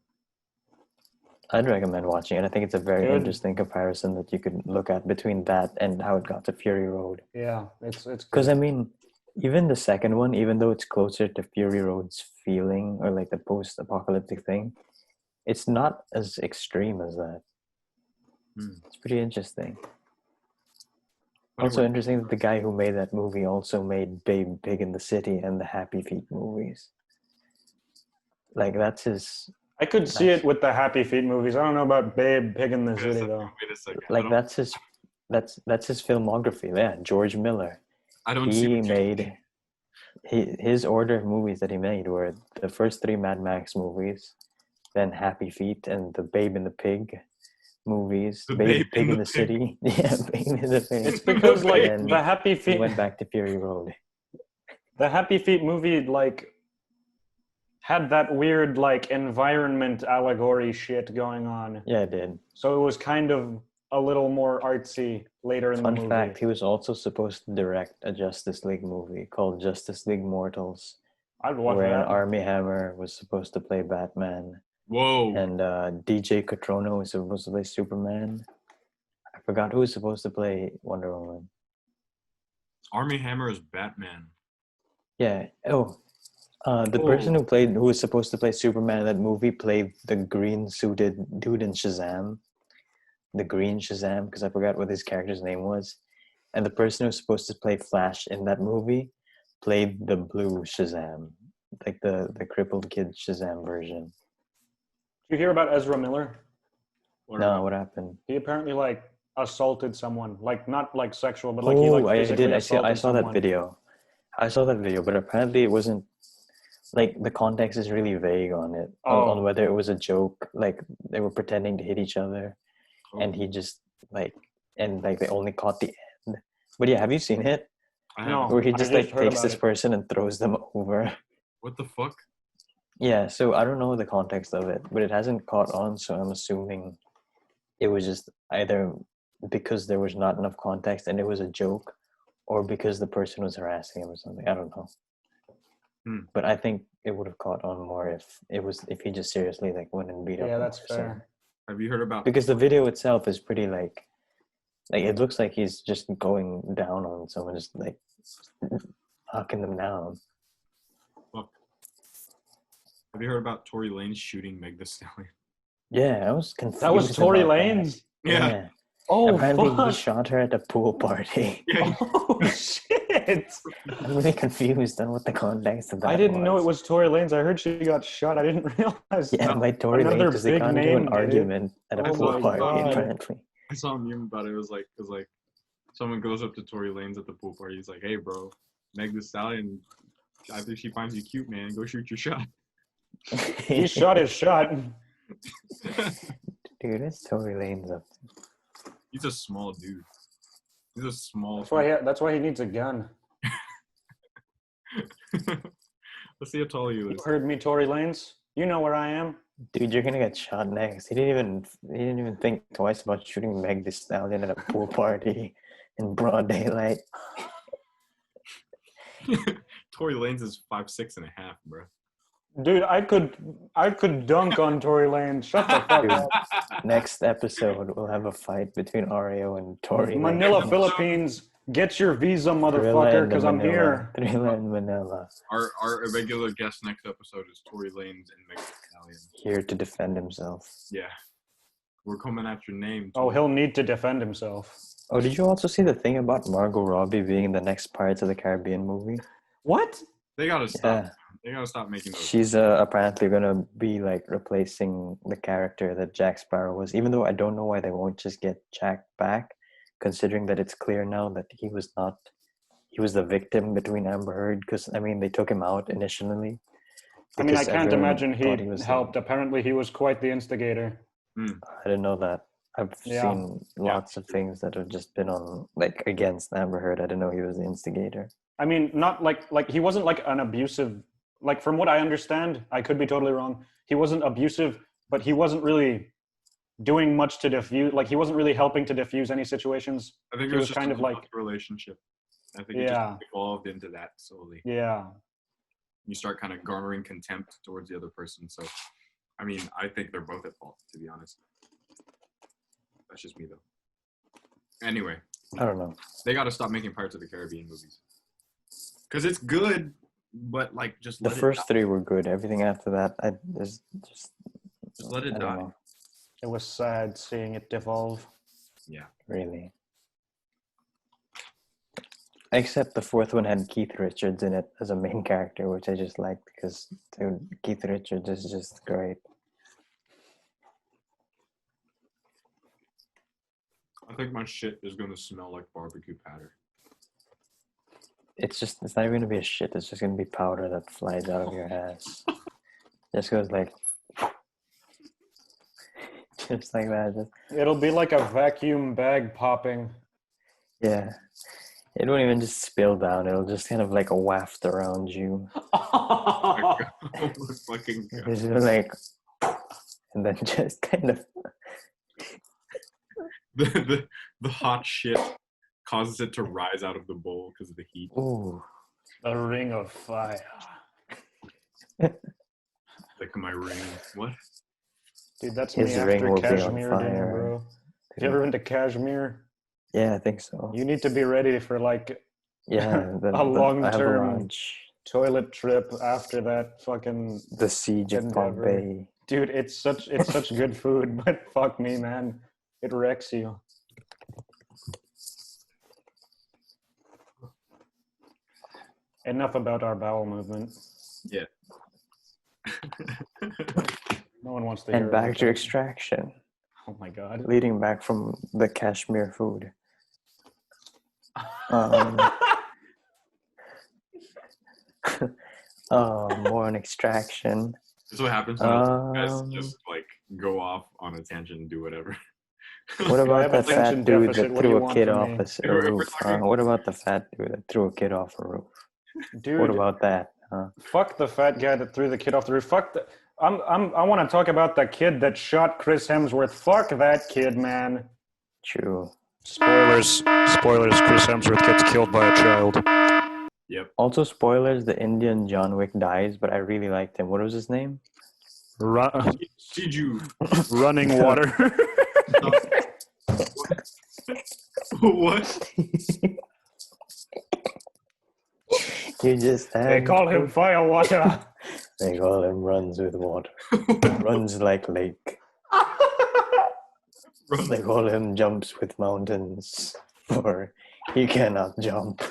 I'd recommend watching it. I think it's a very Good. interesting comparison that you could look at between that and how it got to Fury Road. Yeah. It's Because I mean, even the second one, even though it's closer to Fury Road's feeling or like the post-apocalyptic thing, it's not as extreme as that. It's pretty interesting. Also interesting that the guy who made that movie also made Babe Pig in the City and the Happy Feet movies. Like, that's his... I could see it with the Happy Feet movies. I don't know about Babe Pig in the City though. Wait a second. Like, that's his filmography. Yeah, George Miller. I don't He see. made... His order of movies that he made were the first 3 Mad Max movies, then Happy Feet and the Babe and the Pig movies. The Babe Babe Pig and in the the Pig. City. Yeah, Babe in the Pig. It's because like And the Happy he Feet went back to Fury Road. the Happy Feet movie like had that weird like environment allegory shit going on. Yeah, it did. So it was kind of a little more artsy later in the Fun movie. fact, he was also supposed to direct a Justice League movie called Justice League Mortals, I'd watch where that. Armie Hammer was supposed to play Batman, Whoa. and DJ Cotrono was supposed to play Superman. I forgot who was supposed to play Wonder Woman. Armie Hammer is Batman. Yeah. The person who was supposed to play Superman in that movie played the green suited dude in Shazam. The green Shazam, because I forgot what his character's name was. And the person who was supposed to play Flash in that movie played the blue Shazam, like the crippled kid Shazam version. Did you hear about Ezra Miller? No, what happened? He apparently like assaulted someone, like not like sexual, but like he like I physically did. I saw assaulted that someone. video. I saw that video, but apparently it wasn't like the context is really vague on it, on Oh. whether it was a joke, like they were pretending to hit each other, and he just like and like they only caught the end. But yeah, have you seen it? I No. haven't. Where he I just just like heard takes about this it. person and throws them over. What the fuck? Yeah, so I don't know the context of it, but it hasn't caught on, so I'm assuming it was just either because there was not enough context and it was a joke, or because the person was harassing him or something. I don't know. But I think it would have caught on more if he just seriously like went and beat up. Yeah, the that's person. fair. Have you heard about? Because the video itself is pretty like it looks like he's just going down on someone, just like knocking them down. Fuck. Have you heard about Tory Lanez shooting Meg Thee Stallion? Yeah, I was confused. That was Tory about that. Lanez? Yeah. Oh, Apparently he fuck. shot her at a pool party. Yeah. Oh, shit. I'm really confused on what the context of that I didn't know it was Tory Lanez. I heard she got shot. I didn't realize. Yeah, by Tory Lanez Another because they big got into name an did it. argument at a Oh pool my party, God. apparently. I saw a meme about it. It was like, someone goes up to Tory Lanez at the pool party. He's like, "Hey, bro, Meg Thee Stallion. I think she finds you cute, man. Go shoot your shot." He shot his shot. Dude, it's Tory Lanez up. He's a small dude. He's a small. That's why he needs a gun. Let's see how tall he You is. heard me, Tory Lanez? You know where I am. Dude, you're gonna get shot next. He didn't even think twice about shooting Meg Thee Stallion at a pool party in broad daylight. Tory Lanez is 5'6.5", bro. Dude, I could dunk on Tory Lanez. Shut the fuck Dude, up. next episode we'll have a fight between Oreo and Tory Lanez. Manila, Philippines. Get your visa, Thriller motherfucker, in because I'm Manila. here. Thriller in Manila. Our regular guest next episode is Tory Lanez and Meg Thee Stallion. Here to defend himself. Yeah, we're coming at your name. Oh, he'll need to defend himself. Oh, did you also see the thing about Margot Robbie being in the next Pirates of the Caribbean movie? What? They gotta stop. Yeah. They gotta stop making those. She's apparently gonna be like replacing the character that Jack Sparrow was, even though I don't know why they won't just get Jack back, considering that it's clear now that he was the victim between Amber Heard, because I mean they took him out initially. I mean, I because can't everyone imagine thought he was helped. Apparently, he was quite the instigator. I didn't know that. I've Yeah. seen lots of things that have just been on like against Amber Heard. I didn't know he was the instigator. I mean, not like he wasn't like an abusive. Like from what I understand, I could be totally wrong. He wasn't abusive, but he wasn't really doing much to diffuse. Like he wasn't really helping to diffuse any situations. I think he it was was just kind a of like- love relationship. I think it Yeah. just evolved into that slowly. Yeah. You start kind of garnering contempt towards the other person. So, I mean, I think they're both at fault, to be honest. That's just me, though. Anyway, I don't know. they got to stop making Pirates of the Caribbean movies. Because it's good, but, like, just The let first it three were good. Everything after that, just let it I don't die. know, It was sad seeing it devolve. Yeah. really. Except the fourth one had Keith Richards in it as a main character, which I just liked because dude, Keith Richards is just great. I think my shit is going to smell like barbecue powder. It's not even gonna be a shit. It's just gonna be powder that flies out of your ass. Just goes like, just like that. Just, It'll be like a vacuum bag popping. yeah, it won't even just spill down. It'll just kind of like waft around you. Oh my fucking God. It's just like, and then just kind of. The hot shit causes it to rise out of the bowl because of the heat. Ooh. A ring of fire. Like my ring. What? Dude, that's His me ring after will be on Kashmir dinner, fire. bro. Have you ever been to Kashmir? Yeah, I think so. You need to be ready for like Yeah, the long-term avalanche, toilet trip after that fucking the siege of endeavor. Pompeii. dude. It's such good food, but fuck me, man. It wrecks you. Enough about our bowel movement. Yeah. No one wants to hear And back about to that. extraction, Oh my god. leading back from the Kashmir food. Um, More on Extraction. That's what happens when you guys Um, just like go off on a tangent and do whatever. what I about have that attention fat dude deficit. that What do you threw a want kid from off me? a We're roof? talking- What about the fat dude that threw a kid off a roof? What Dude, about that? Huh? fuck the fat guy that threw the kid off the roof. Fuck the. I want to talk about the kid that shot Chris Hemsworth. Fuck that kid, man. True. Spoilers. Chris Hemsworth gets killed by a child. Yep. Also, spoilers: the Indian John Wick dies, but I really liked him. What was his name? Did you? Running water. What? You just They call him Firewater. They call him runs with water. Runs like lake. They call him jumps with mountains, for he cannot jump.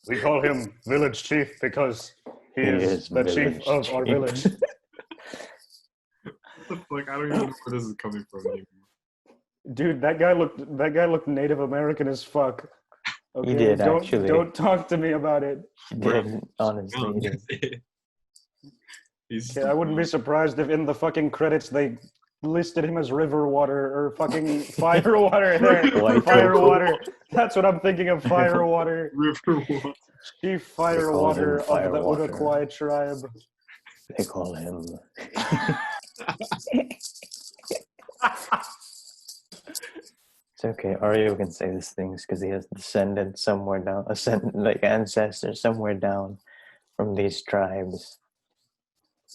We call him Village Chief because he He is is the chief village of our chief. village. What the fuck? I don't even know where this is coming from anymore. Dude, that guy looked Native American as fuck. Okay, He did, don't, actually. Don't talk to me about it. He did, honestly. He did. He's Okay, I wouldn't be surprised if in the fucking credits they listed him as River Water or fucking Fire Water there. White Fire Water. Water. That's what I'm thinking of. Fire Water. River Water. Chief Fire call Water him of Fire the Water. Uruguay tribe. They call him. It's okay. Aryo can say these things because he has descendants somewhere down, like ancestors somewhere down from these tribes.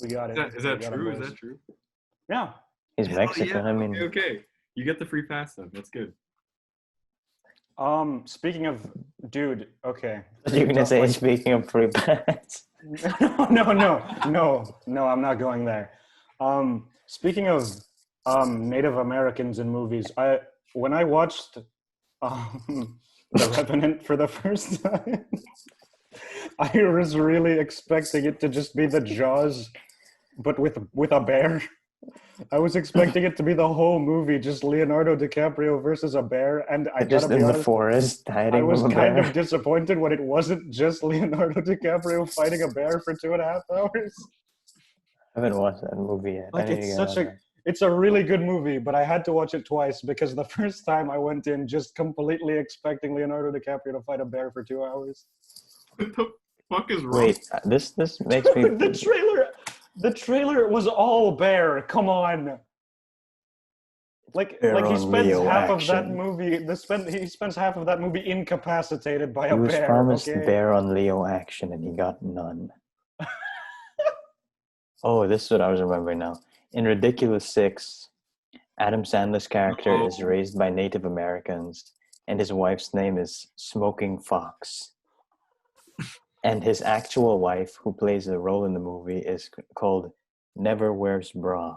We got it. Is that We got it, true? Is boys. that true? Yeah. He's Hell Mexican. yeah. I mean, Okay. You get the free pass then. That's good. Speaking of, dude. Okay. you're gonna say Like- speaking of free pass. No, I'm not going there. Speaking of Native Americans in movies, when I watched The Revenant for the first time, I was really expecting it to just be the Jaws, but with a bear. I was expecting it to be the whole movie, just Leonardo DiCaprio versus a bear, and I Just gotta in be the honest, forest hiding I was from a kind bear. of disappointed when it wasn't just Leonardo DiCaprio fighting a bear for 2.5 hours. I haven't watched that movie yet. I Like need to it's get such on a, it's a really good movie, but I had to watch it twice because the first time I went in just completely expecting Leonardo DiCaprio to fight a bear for 2 hours. What the fuck is that. wrong? Wait, this makes me. The trailer was all bear. Come on. Like Bear he on spends Leo half of that action. movie. He spends half of that movie incapacitated by He a was bear. promised Okay? bear on Leo action and he got none. Oh, this is what I was remembering now. In Ridiculous 6, Adam Sandler's character is Oh. raised by Native Americans and his wife's name is Smoking Fox. And his actual wife, who plays a role in the movie, is called Never Wears Bra.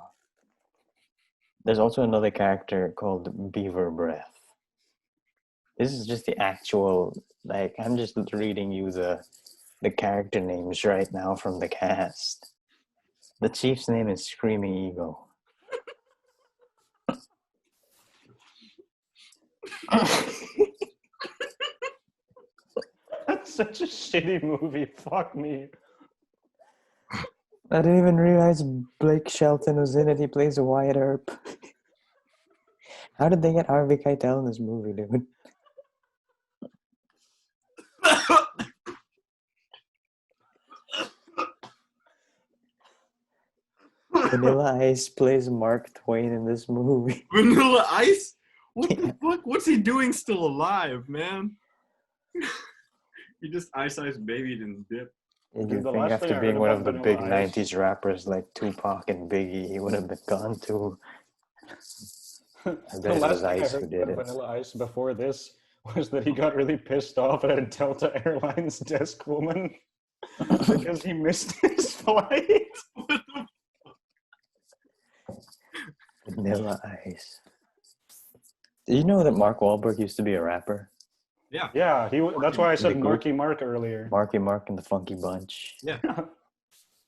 There's also another character called Beaver Breath. This is just the actual, like, I'm just reading you the character names right now from the cast. The chief's name is Screaming Eagle. That's such a shitty movie. Fuck me. I didn't even realize Blake Shelton was in it. He plays Wyatt Earp. How did they get Harvey Keitel in this movie, dude? Vanilla Ice plays Mark Twain in this movie. Vanilla Ice? What the fuck? What's he doing still alive, man? He just Ice babied and dipped. You Dude, the think last thing after I being heard one about of the Vanilla big Ice- 90s rappers like Tupac and Biggie, he would have been gone too. The bet it last was thing I Ice heard who did about it. Vanilla Ice before this was that he got really pissed off at a Delta Airlines desk woman because he missed his flight. What the Vanilla Ice. Did you know that Mark Wahlberg used to be a rapper? Yeah. Yeah, that's why I said The group. Marky Mark earlier. Marky Mark and the Funky Bunch.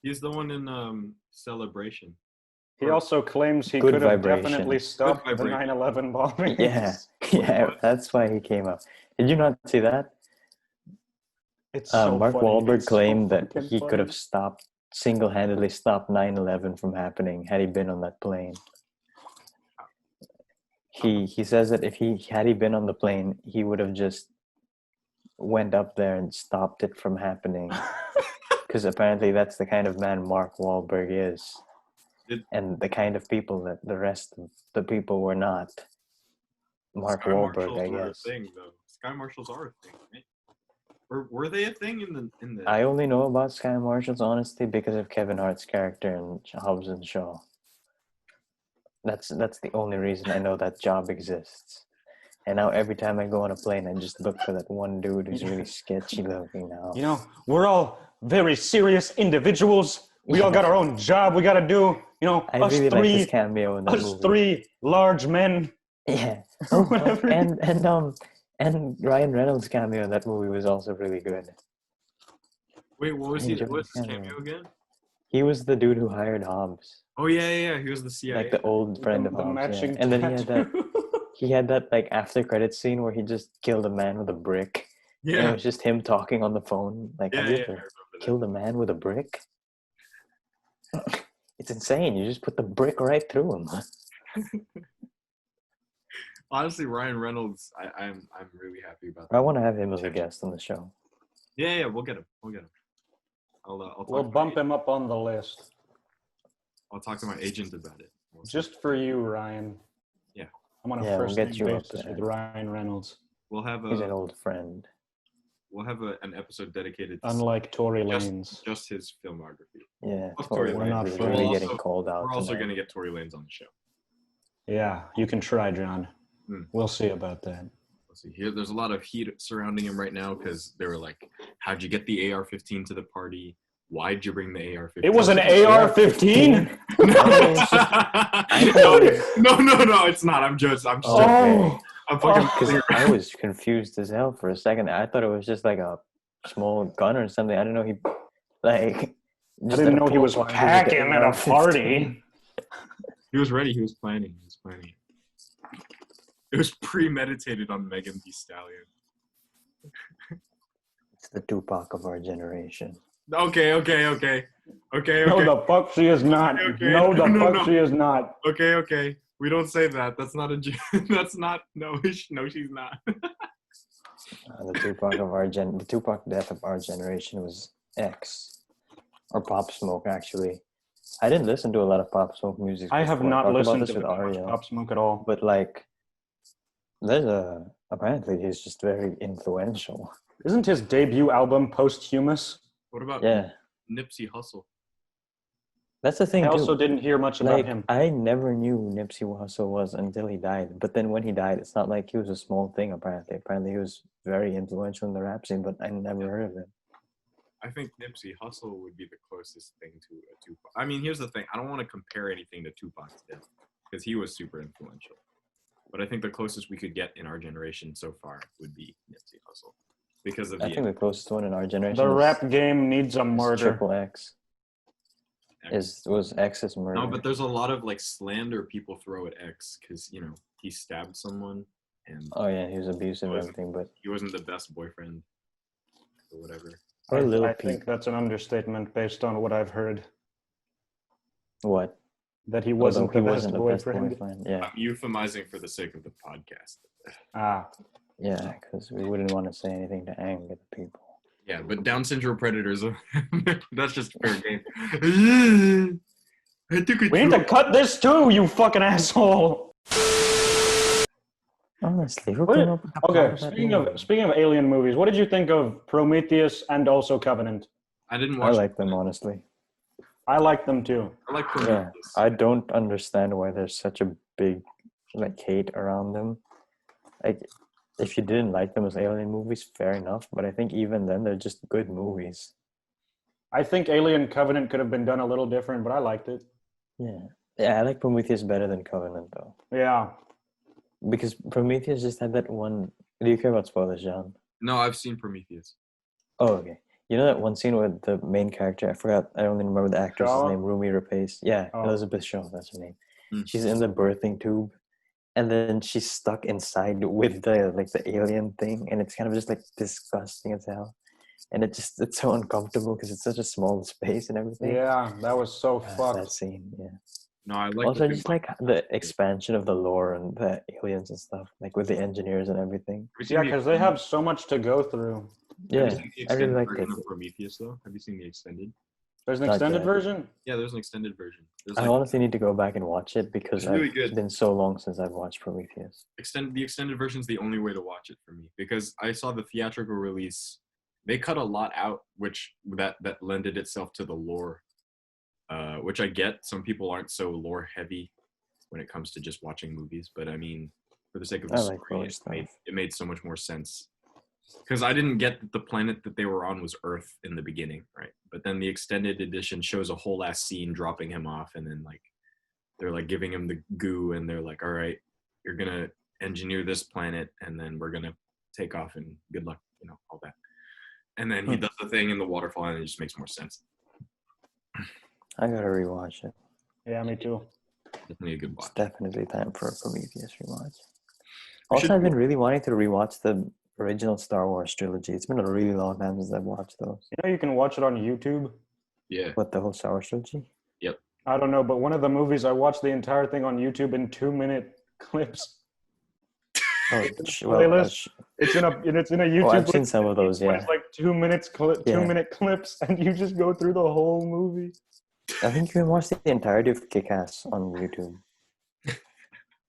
He's the one in Celebration. He also claims he Good could have Vibration. definitely stopped the Vibration. 9/11 bombing. Yeah, yeah, that's why he came up. Did you not see that? It's so Mark funny. Wahlberg It's so claimed that fucking he could funny. have single-handedly stopped 9/11 from happening had he been on that plane. He says that if he had he been on the plane, he would have just went up there and stopped it from happening. Because apparently that's the kind of man Mark Wahlberg is, and the kind of people that the rest of the people were not. Mark Sky Wahlberg, marshals I were guess. a thing, though. Sky marshals are a thing, right? Or were they a thing in the? I only know about Sky Marshals honestly because of Kevin Hart's character in Hobbs and Shaw. That's the only reason I know that job exists. And now every time I go on a plane, I just look for that one dude who's really sketchy looking now. You know, we're all very serious individuals. We all got our own job we got to do. You know, I us really like his three, cameo in that us movie. three large men. Yeah. Or Oh, whatever. and Ryan Reynolds' cameo in that movie was also really good. Wait, what was I he? enjoyed What was his his cameo. cameo again? He was the dude who hired Hobbs, Oh yeah. He was the CIA. like the old friend of The Hobbs. Yeah. matching And then tattoo. he had that like after credits scene where he just killed a man with a brick. And it Yeah. was just him talking on the phone. Like, Yeah, have you I ever remember that. killed a man with a brick? It's insane. You just put the brick right through him. Honestly, Ryan Reynolds, I'm really happy about I that. want to have him as a guest on the show. Yeah, we'll get him. I'll talk We'll to my bump agent. him up on the list. I'll talk to my agent about it. We'll see. Just for you, Ryan. Yeah. I'm on a Yeah, we'll first get name you up basis there. with Ryan Reynolds. We'll have He's an old friend. an episode dedicated to Unlike Tory just, Lanez. just his filmography. Yeah, Of Tory course, we're not Lanez is friends. really We'll getting also- called out. We're also tonight. going to get Tory Lanez on the show. Yeah, you can try, John. Hmm. We'll see about that. Let's see. Here, there's a lot of heat surrounding him right now because they were like, "How'd you get the AR-15 to the party? Why'd you bring the AR-15?" It was an AR-15? No, it's not. I'm just Oh, joking. okay. I'm fucking. Because I was confused as hell for a second. I thought it was just like a small gun or something. I didn't know he, like. I just didn't at a know he pool was party with packing the at a AR-15. party. He was ready. He was planning. It was premeditated on Megan Thee Stallion. It's the Tupac of our generation. Okay. No, the fuck she is not. Okay. No, the No, fuck no. she is not. Okay. We don't say that. That's not a. That's not. No, she's not. The Tupac of the Tupac death of our generation was X, or Pop Smoke. Actually, I didn't listen to a lot of Pop Smoke music. I have before. not Talked about listened this to with much Ariel, Pop Smoke at all. but like, apparently he's just very influential. Isn't his debut album posthumous? What about Yeah, Nipsey Hussle? that's the thing I too. also didn't hear much about Like, him. I never knew who Nipsey Hussle was until he died. But then when he died, it's not like he was a small thing, apparently. Apparently he was very influential in the rap scene, but I never heard of him. I think Nipsey Hussle would be the closest thing to a Tupac. I mean, here's the thing. I don't want to compare anything to Tupac's death because he was super influential. But I think the closest we could get in our generation so far would be Nipsey Hussle because of I think the closest one in our generation The is, rap game needs a is murder. Triple X. Was X's murder. No, but there's a lot of like slander people throw at X because he stabbed someone and Oh yeah, he was abusive and everything, but he wasn't the best boyfriend or whatever. or Lil I Peep. think that's an understatement based on what I've heard. What? That he Although wasn't he the best wasn't the best boyfriend. boyfriend. Yeah, I'm euphemizing for the sake of the podcast. Ah, yeah, because we wouldn't want to say anything to anger the people. Yeah, but Down syndrome predators, that's just fair game. I took a we need to cut this too, you fucking asshole. Honestly, who What came did- up with the plot Okay, of that speaking movie? of alien movies, what did you think of Prometheus and also Covenant? I didn't I watch. like them honestly. I like them too. I like Yeah, Prometheus. I don't understand why there's such a big like hate around them. Like, if you didn't like them as alien movies, fair enough. But I think even then, they're just good movies. I think Alien Covenant could have been done a little different, but I liked it. Yeah, I like Prometheus better than Covenant though, Yeah. because Prometheus just had that one. Do you care about spoilers, John? No, I've seen Prometheus. Oh, okay. You know that one scene where the main character, I forgot, I don't even remember the actress's Shaw? name, Rumi Rapace. Yeah, Oh. Elizabeth Shaw, that's her name. Hmm. She's in the birthing tube, and then she's stuck inside with the alien thing, and it's kind of just like disgusting as hell. and it's so uncomfortable because it's such a small space and everything. Yeah, that was so That fucked. scene, yeah. No, I like. Also, what I they just brought- like the expansion of the lore and the aliens and stuff, like with the engineers and everything. Have you seen Yeah, the because they extended- have so much to go through. Have Yeah, you seen the I really extended liked version it. of Prometheus though? Have you seen the extended? There's an Not extended yet. version? Yeah, there's an extended version. There's I like honestly need to go back and watch it because It's really it's good. been so long since I've watched Prometheus. the extended version is the only way to watch it for me because I saw the theatrical release. They cut a lot out, which that lended itself to the lore, which I get. Some people aren't so lore heavy when it comes to just watching movies, but I mean, for the sake of the I like story, lore it stuff. made so much more sense. Because I didn't get that the planet that they were on was Earth in the beginning, right? But then the extended edition shows a whole ass scene dropping him off, and then like they're like giving him the goo, and they're like, "All right, you're gonna engineer this planet, and then we're gonna take off, and good luck," all that. And then he does the thing in the waterfall, and it just makes more sense. I gotta rewatch it. Yeah, me too. Definitely a good It's watch. definitely time for a Prometheus rewatch. We should Also, I've do- been really wanting to rewatch the original Star Wars trilogy. It's been a really long time since I've watched those. You know, you can watch it on YouTube. Yeah. What, the whole Star Wars trilogy? I don't know, but one of the movies I watched the entire thing on YouTube in 2-minute clips. Oh, Playlist. It's in a YouTube. I've seen list, some of those, but yeah. It's like 2 minutes, 2-minute clips, and you just go through the whole movie. I think you can watch the entirety of Kick-Ass on YouTube.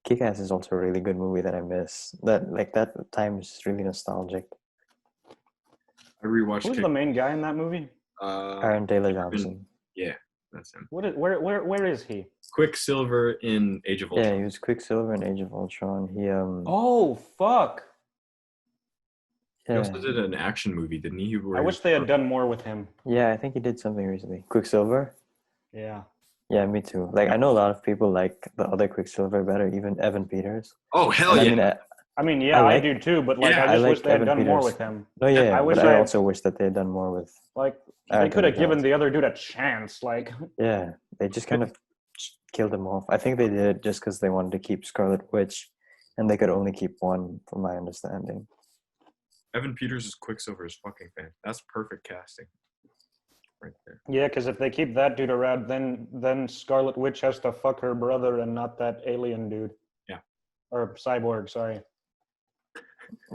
Kick-Ass is also a really good movie that I miss. That time is really nostalgic. I rewatched Who's the main guy in that movie? Aaron Taylor Johnson. That's him. Where is he? Quicksilver in Age of Yeah, Ultron. he was Quicksilver in Age of Ultron. He Oh fuck! He yeah. also did an action movie, didn't he? I wish they had done more with him. Yeah, I think he did something recently. Quicksilver? Yeah. Yeah, me too. Like, I know a lot of people like the other Quicksilver better, even Evan Peters. Oh hell And yeah! I mean, I mean, yeah, I I like- do too, but like, Yeah, I I just like wish they had Evan done more Peters. with him. no, yeah, I wish but I I- also wish that they had done more with. Like, Aaron they could have Taylor given Johnson. the other dude a chance. Like, Yeah, they just kind of killed him off. I think they did it just because they wanted to keep Scarlet Witch, and they could only keep one, from my understanding. Evan Peters' Quicksilver is fucking fan. That's perfect casting, right there. yeah, because if they keep that dude around, then Scarlet Witch has to fuck her brother and not that alien dude. Yeah. Or cyborg. Sorry.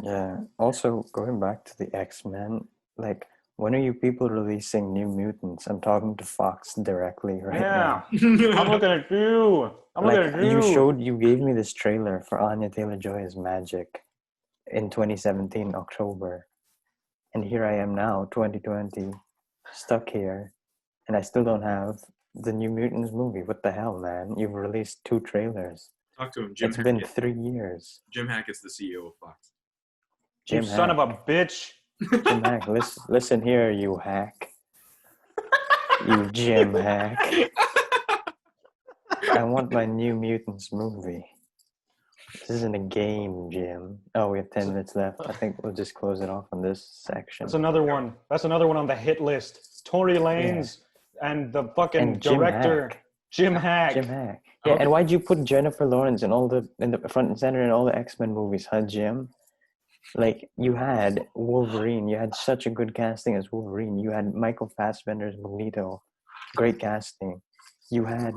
Yeah. Also, going back to the X-Men, like, when are you people releasing New Mutants? I'm talking to Fox directly right now. Yeah. I'm looking at you. I'm Like, looking at you. you gave me this trailer for Anya Taylor-Joy as Magic in 2017 October, and here I am now, 2020, stuck here, and I still don't have the New Mutants movie. What the hell, man? You've released 2 trailers. Talk to him. Jim It's been Hackett. 3 years. Jim Hackett's the CEO of Fox. You Jim son of Hack. a bitch. Jim Hack, listen here, you hack. You Jim Hack. I want my New Mutants movie. This isn't a game, Jim. Oh, we have 10 minutes left. I think we'll just close it off on this section. That's another one. That's another one on the hit list. Tory Lanez and the fucking And Jim director Hack. Jim Hack. Jim Hack. Yeah, and why'd you put Jennifer Lawrence in the front and center in all the X-Men movies, huh, Jim? Like, you had Wolverine. You had such a good casting as Wolverine. You had Michael Fassbender as Magneto. Great casting. You had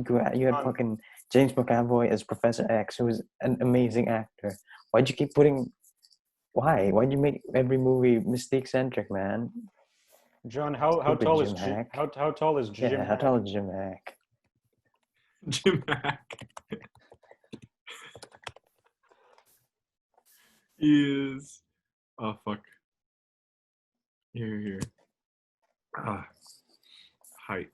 fucking James McAvoy as Professor X, who was an amazing actor. Why'd you keep putting? Why'd you make every movie Mystique-centric, man? John, how Stupid tall is Jim Jim? Hack. How tall is Jim? Yeah, how Hack? tall is Jim Hack? Jim Hack. He is. Oh fuck. Here. Height.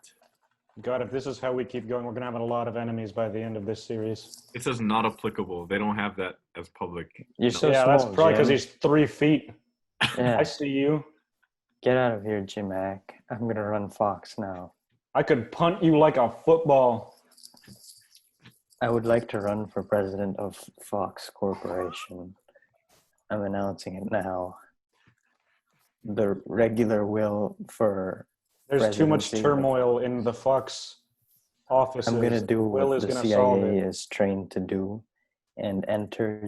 God, if this is how we keep going, we're gonna have a lot of enemies by the end of this series. It says not applicable. They don't have that as public. You're so yeah, small, that's probably because Jim. he's 3 feet. Yeah. I see you. Get out of here, Jim Hack. I'm gonna run Fox now. I could punt you like a football. I would like to run for president of Fox Corporation. I'm announcing it now. The regular will for There's too much presidency. turmoil in the Fox offices. I'm gonna do Will what is the gonna solve CIA it. is trained to do, and enter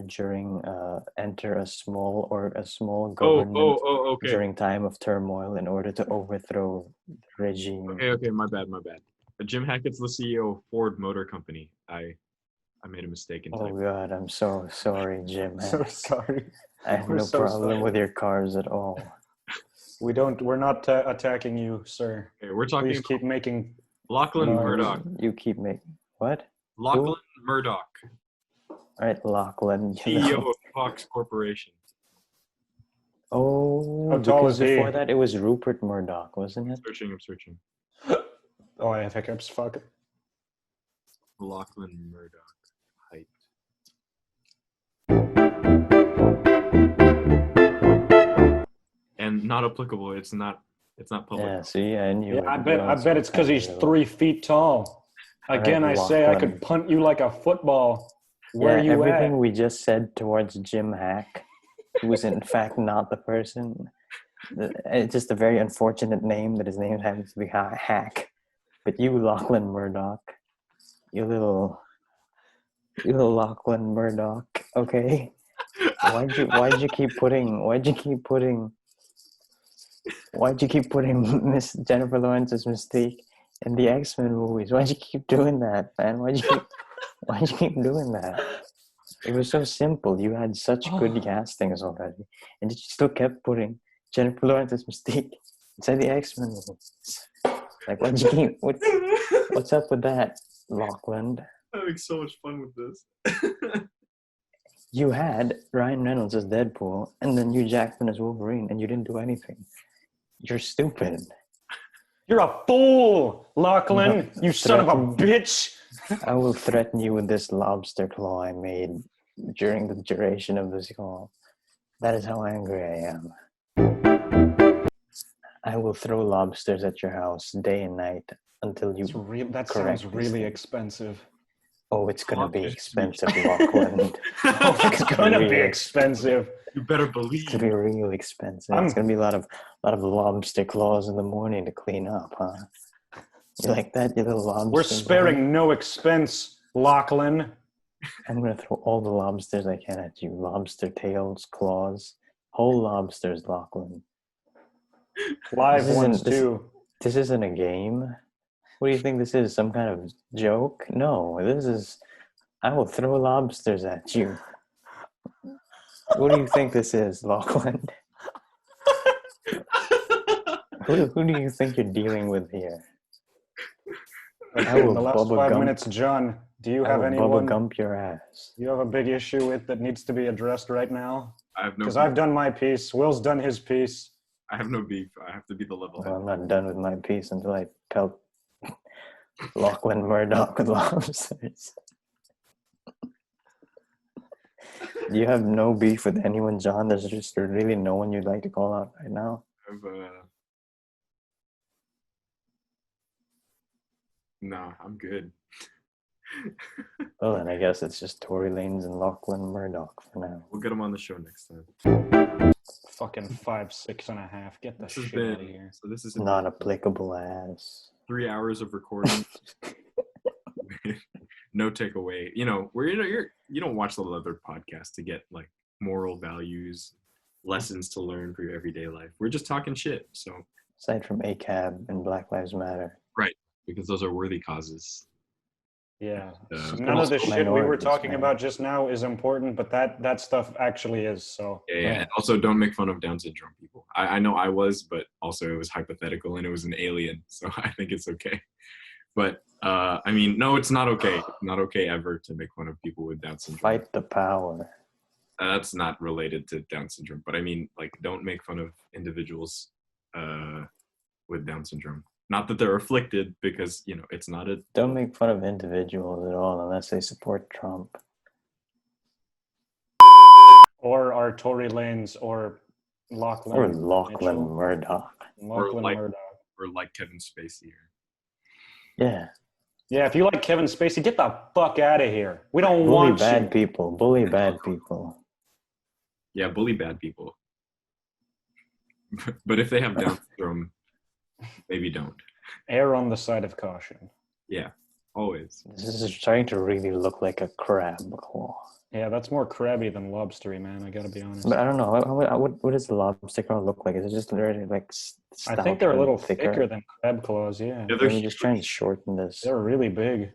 a small Oh, government okay. during time of turmoil in order to overthrow the regime. Okay, my bad. Jim Hackett's the CEO of Ford Motor Company. I made a mistake in Oh typing. God, I'm so sorry, Jim. So Hack. sorry. I have We're no so problem sorry. with your cars at all. We're not attacking you, sir. Okay, we're talking Please about keep making. Lachlan No, Murdoch. you keep making what? Lachlan Murdoch, All right, Lachlan. CEO of Fox Corporation. Oh, How tall because is he? before that it was Rupert Murdoch, wasn't it? I'm searching. Oh, I have hiccups. Fuck. Lachlan Murdoch height. And not applicable. It's not public. Yeah, see, I knew Yeah, it. I bet it's because he's 3 feet tall. Again, Alright, I say I Lachlan. could punt you like a football. Where Yeah, you everything at? we just said towards Jim Hack, who was in fact not the person. It's just a very unfortunate name that his name happens to be Hack. But you, Lachlan Murdoch, you little Lachlan Murdoch, okay? Why'd you keep putting Miss Jennifer Lawrence's Mystique in the X-Men movies? Why'd you keep doing that, man? Why'd you keep doing that? It was so simple. You had such good castings already, and you still kept putting Jennifer Lawrence's Mystique inside the X-Men movies. Like, why'd you keep? What's up with that, Lachlan? I'm having so much fun with this. You had Ryan Reynolds as Deadpool, and then Hugh Jackman as Wolverine, and you didn't do anything. You're stupid. You're a fool, Lachlan. No, You son of a threaten- bitch. I will threaten you with this lobster claw I made during the duration of this call. That is how angry I am. I will throw lobsters at your house day and night until you. That correct sounds this really thing. expensive. Oh, it's gonna be Lobster's expensive, Lachlan. Oh, it's gonna be Really? expensive. You better It's believe. gonna be real expensive. I'm- It's gonna be a lot of lobster claws in the morning to clean up, huh? You like that, you little lobster? We're boy? sparing no expense, Lachlan. I'm gonna throw all the lobsters I can at you. Lobster tails, claws, whole lobsters, Lachlan. Live This ones isn't- this- too. This isn't a game. What do you think this is? Some kind of joke? No, this is. I will throw lobsters at you. What do you think this is, Lachlan? Who do you think you're dealing with here? I In will the last Bubba 5 Gump. minutes, John, do you I have will anyone Bubba Gump your ass. you have a big issue with that needs to be addressed right now? I have no. Because I've done my piece. Will's done his piece. I have no beef. I have to be the level Well, head. I'm not done with my piece until I pelt Lachlan Murdoch with lobsters. You have no beef with anyone, John? There's just really no one you'd like to call out right now? Nah, I'm good. Well, then I guess it's just Tory Lanez and Lachlan Murdoch for now. We'll get them on the show next time. Fucking 5, 6.5. Get the This has shit out of been here. so. This is Not applicable ass. 3 hours of recording. No takeaway. You know, you don't watch the other podcasts to get like moral values, lessons to learn for your everyday life. We're just talking shit. So Aside from ACAB and Black Lives Matter. because those are worthy causes. Yeah. But None of the also- shit we were minorities, talking man. about just now is important, but that stuff actually is. So Yeah, Yeah. and also don't make fun of Down syndrome people. I know I was, but also it was hypothetical and it was an alien, so I think it's okay. But I mean, no, it's not okay. It's not okay ever to make fun of people with Down syndrome. Fight the power. That's not related to Down syndrome, but I mean, like, don't make fun of individuals with Down syndrome. Not that they're afflicted, because you know it's not a. Don't make fun of individuals at all unless they support Trump. or our Tory Lanez or Lachlan. Or Lachlan Mitchell. Murdoch. Lachlan like- Murdoch. Or like Kevin Spacey. Yeah. Yeah, if you like Kevin Spacey, get the fuck out of here. We don't Bully want bad you. people. Bully bad people. Yeah, bully bad people. But if they have Down syndrome, maybe don't. Err on the side of caution. Always. This is trying to really look like a crab claw. Yeah, that's more crabby than lobstery, man. I gotta be honest. But I don't know. What does the lobster claw look like? Is it just literally like I think they're a stouter, little thicker? thicker than crab claws. Yeah, Yeah, Let me just try and shorten this. they're really big.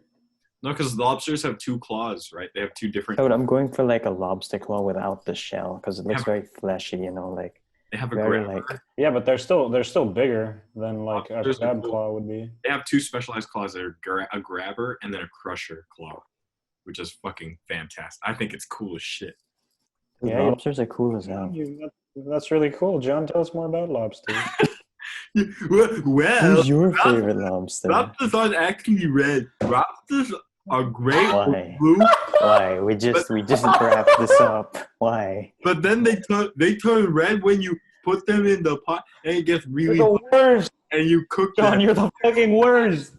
No, because lobsters have 2 claws, right? They have 2 different. So I'm going for like a lobster claw without the shell because it looks Yeah. very fleshy, you know, like They have a very grabber. like. Yeah, but they're still bigger than like a Lobsters are crab cool. claw would be. They have 2 specialized claws that are a grabber and then a crusher claw, which is fucking fantastic. I think it's cool as shit. Yeah, you- Lobsters are cool as hell. That's really cool. John, tell us more about lobsters. Well, Who's your favorite lobster? lobsters aren't actually red. Lobsters are gray or Why? blue, Why? We just wrapped this up. Why? but then they turn red when you put them in the pot and it gets really hot worst, and you cook John. them. You're the fucking worst.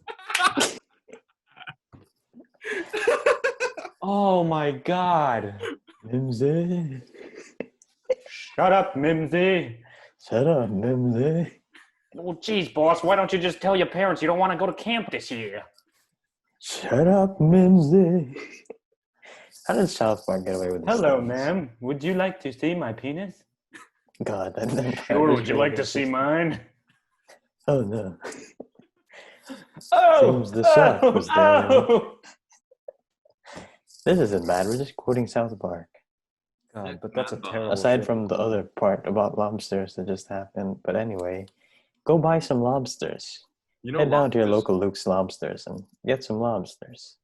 Oh my god! Mimsy. Shut up, Mimsy. Shut up, Mimsy. Well, geez, boss. Why don't you just tell your parents you don't want to go to camp this year? Shut up, Mimsy. How does South Park get away with this? Hello, ma'am. Would you like to see my penis? God, Sure. Would you like to see mine? Oh no. Oh, Seems the South was there. This isn't bad. We're just quoting South Park. God, but that's a terrible. Aside shit. from the other part about lobsters that just happened. But anyway, go buy some lobsters. You know, Head down to your lobsters- local Luke's Lobsters and get some lobsters.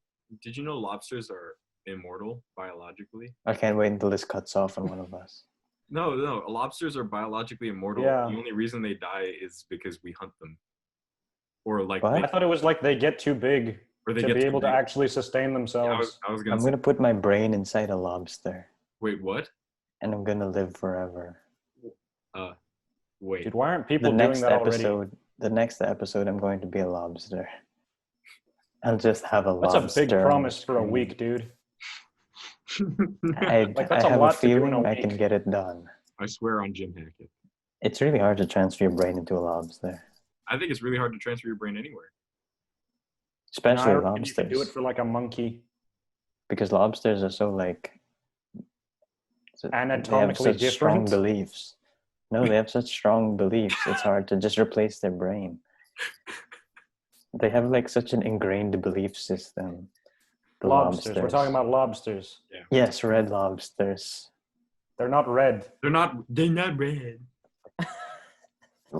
Did you know lobsters are immortal biologically? I can't wait until this cuts off on one of us. No, lobsters are biologically immortal. Yeah. The only reason they die is because we hunt them, or like What? I thought it was like they get too big or they to get be too able to big. actually sustain Yeah, themselves. I was gonna I'm say, gonna put my brain inside a lobster wait, what? and I'm gonna live forever. Wait. Dude, why aren't The people doing next that already? episode, I'm going to be a lobster. I'll just have a That's lobster. a big on the promise for a screen. week, dude. I Like, that's I a have lot a to do in feeling a I can week. get it done. I swear on Jim Hackett. It's really hard to transfer your brain into a lobster, I think it's really hard to transfer your brain anywhere. especially No, I reckon you could lobsters, do it for like a monkey. because lobsters are so like they have Anatomically such strong different? beliefs. No, they have such strong beliefs. It's hard to just replace their brain. They have like such an ingrained belief system. The Lobsters. We're talking about lobsters. yes, red lobsters. They're not red. They're not red.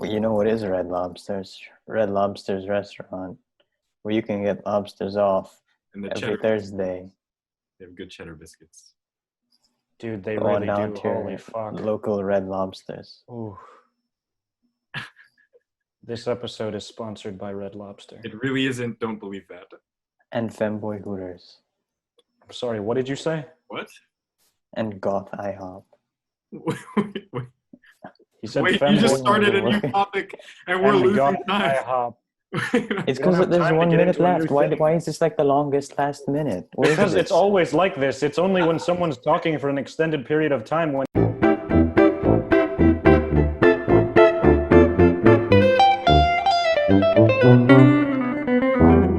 You know what is Red Lobsters? Red Lobsters restaurant, where you can get lobsters off And the every cheddar. Thursday. They have good cheddar biscuits. Dude, they Go on really down do. to Holy your fuck. local Red Lobsters. Ooh. This episode is sponsored by Red Lobster. It really isn't. Don't believe that. And Femboy Hooters. I'm sorry, what did you say? What? And Goth IHOP. Wait, He said wait, you femboy just started a Hooters. new topic and we're and losing God time. IHOP. It's don't because have there's time to 1 get minute into a new left. Why, thing. why is this like the longest last minute? Where is Because it? it's always like this. It's only when someone's talking for an extended period of time when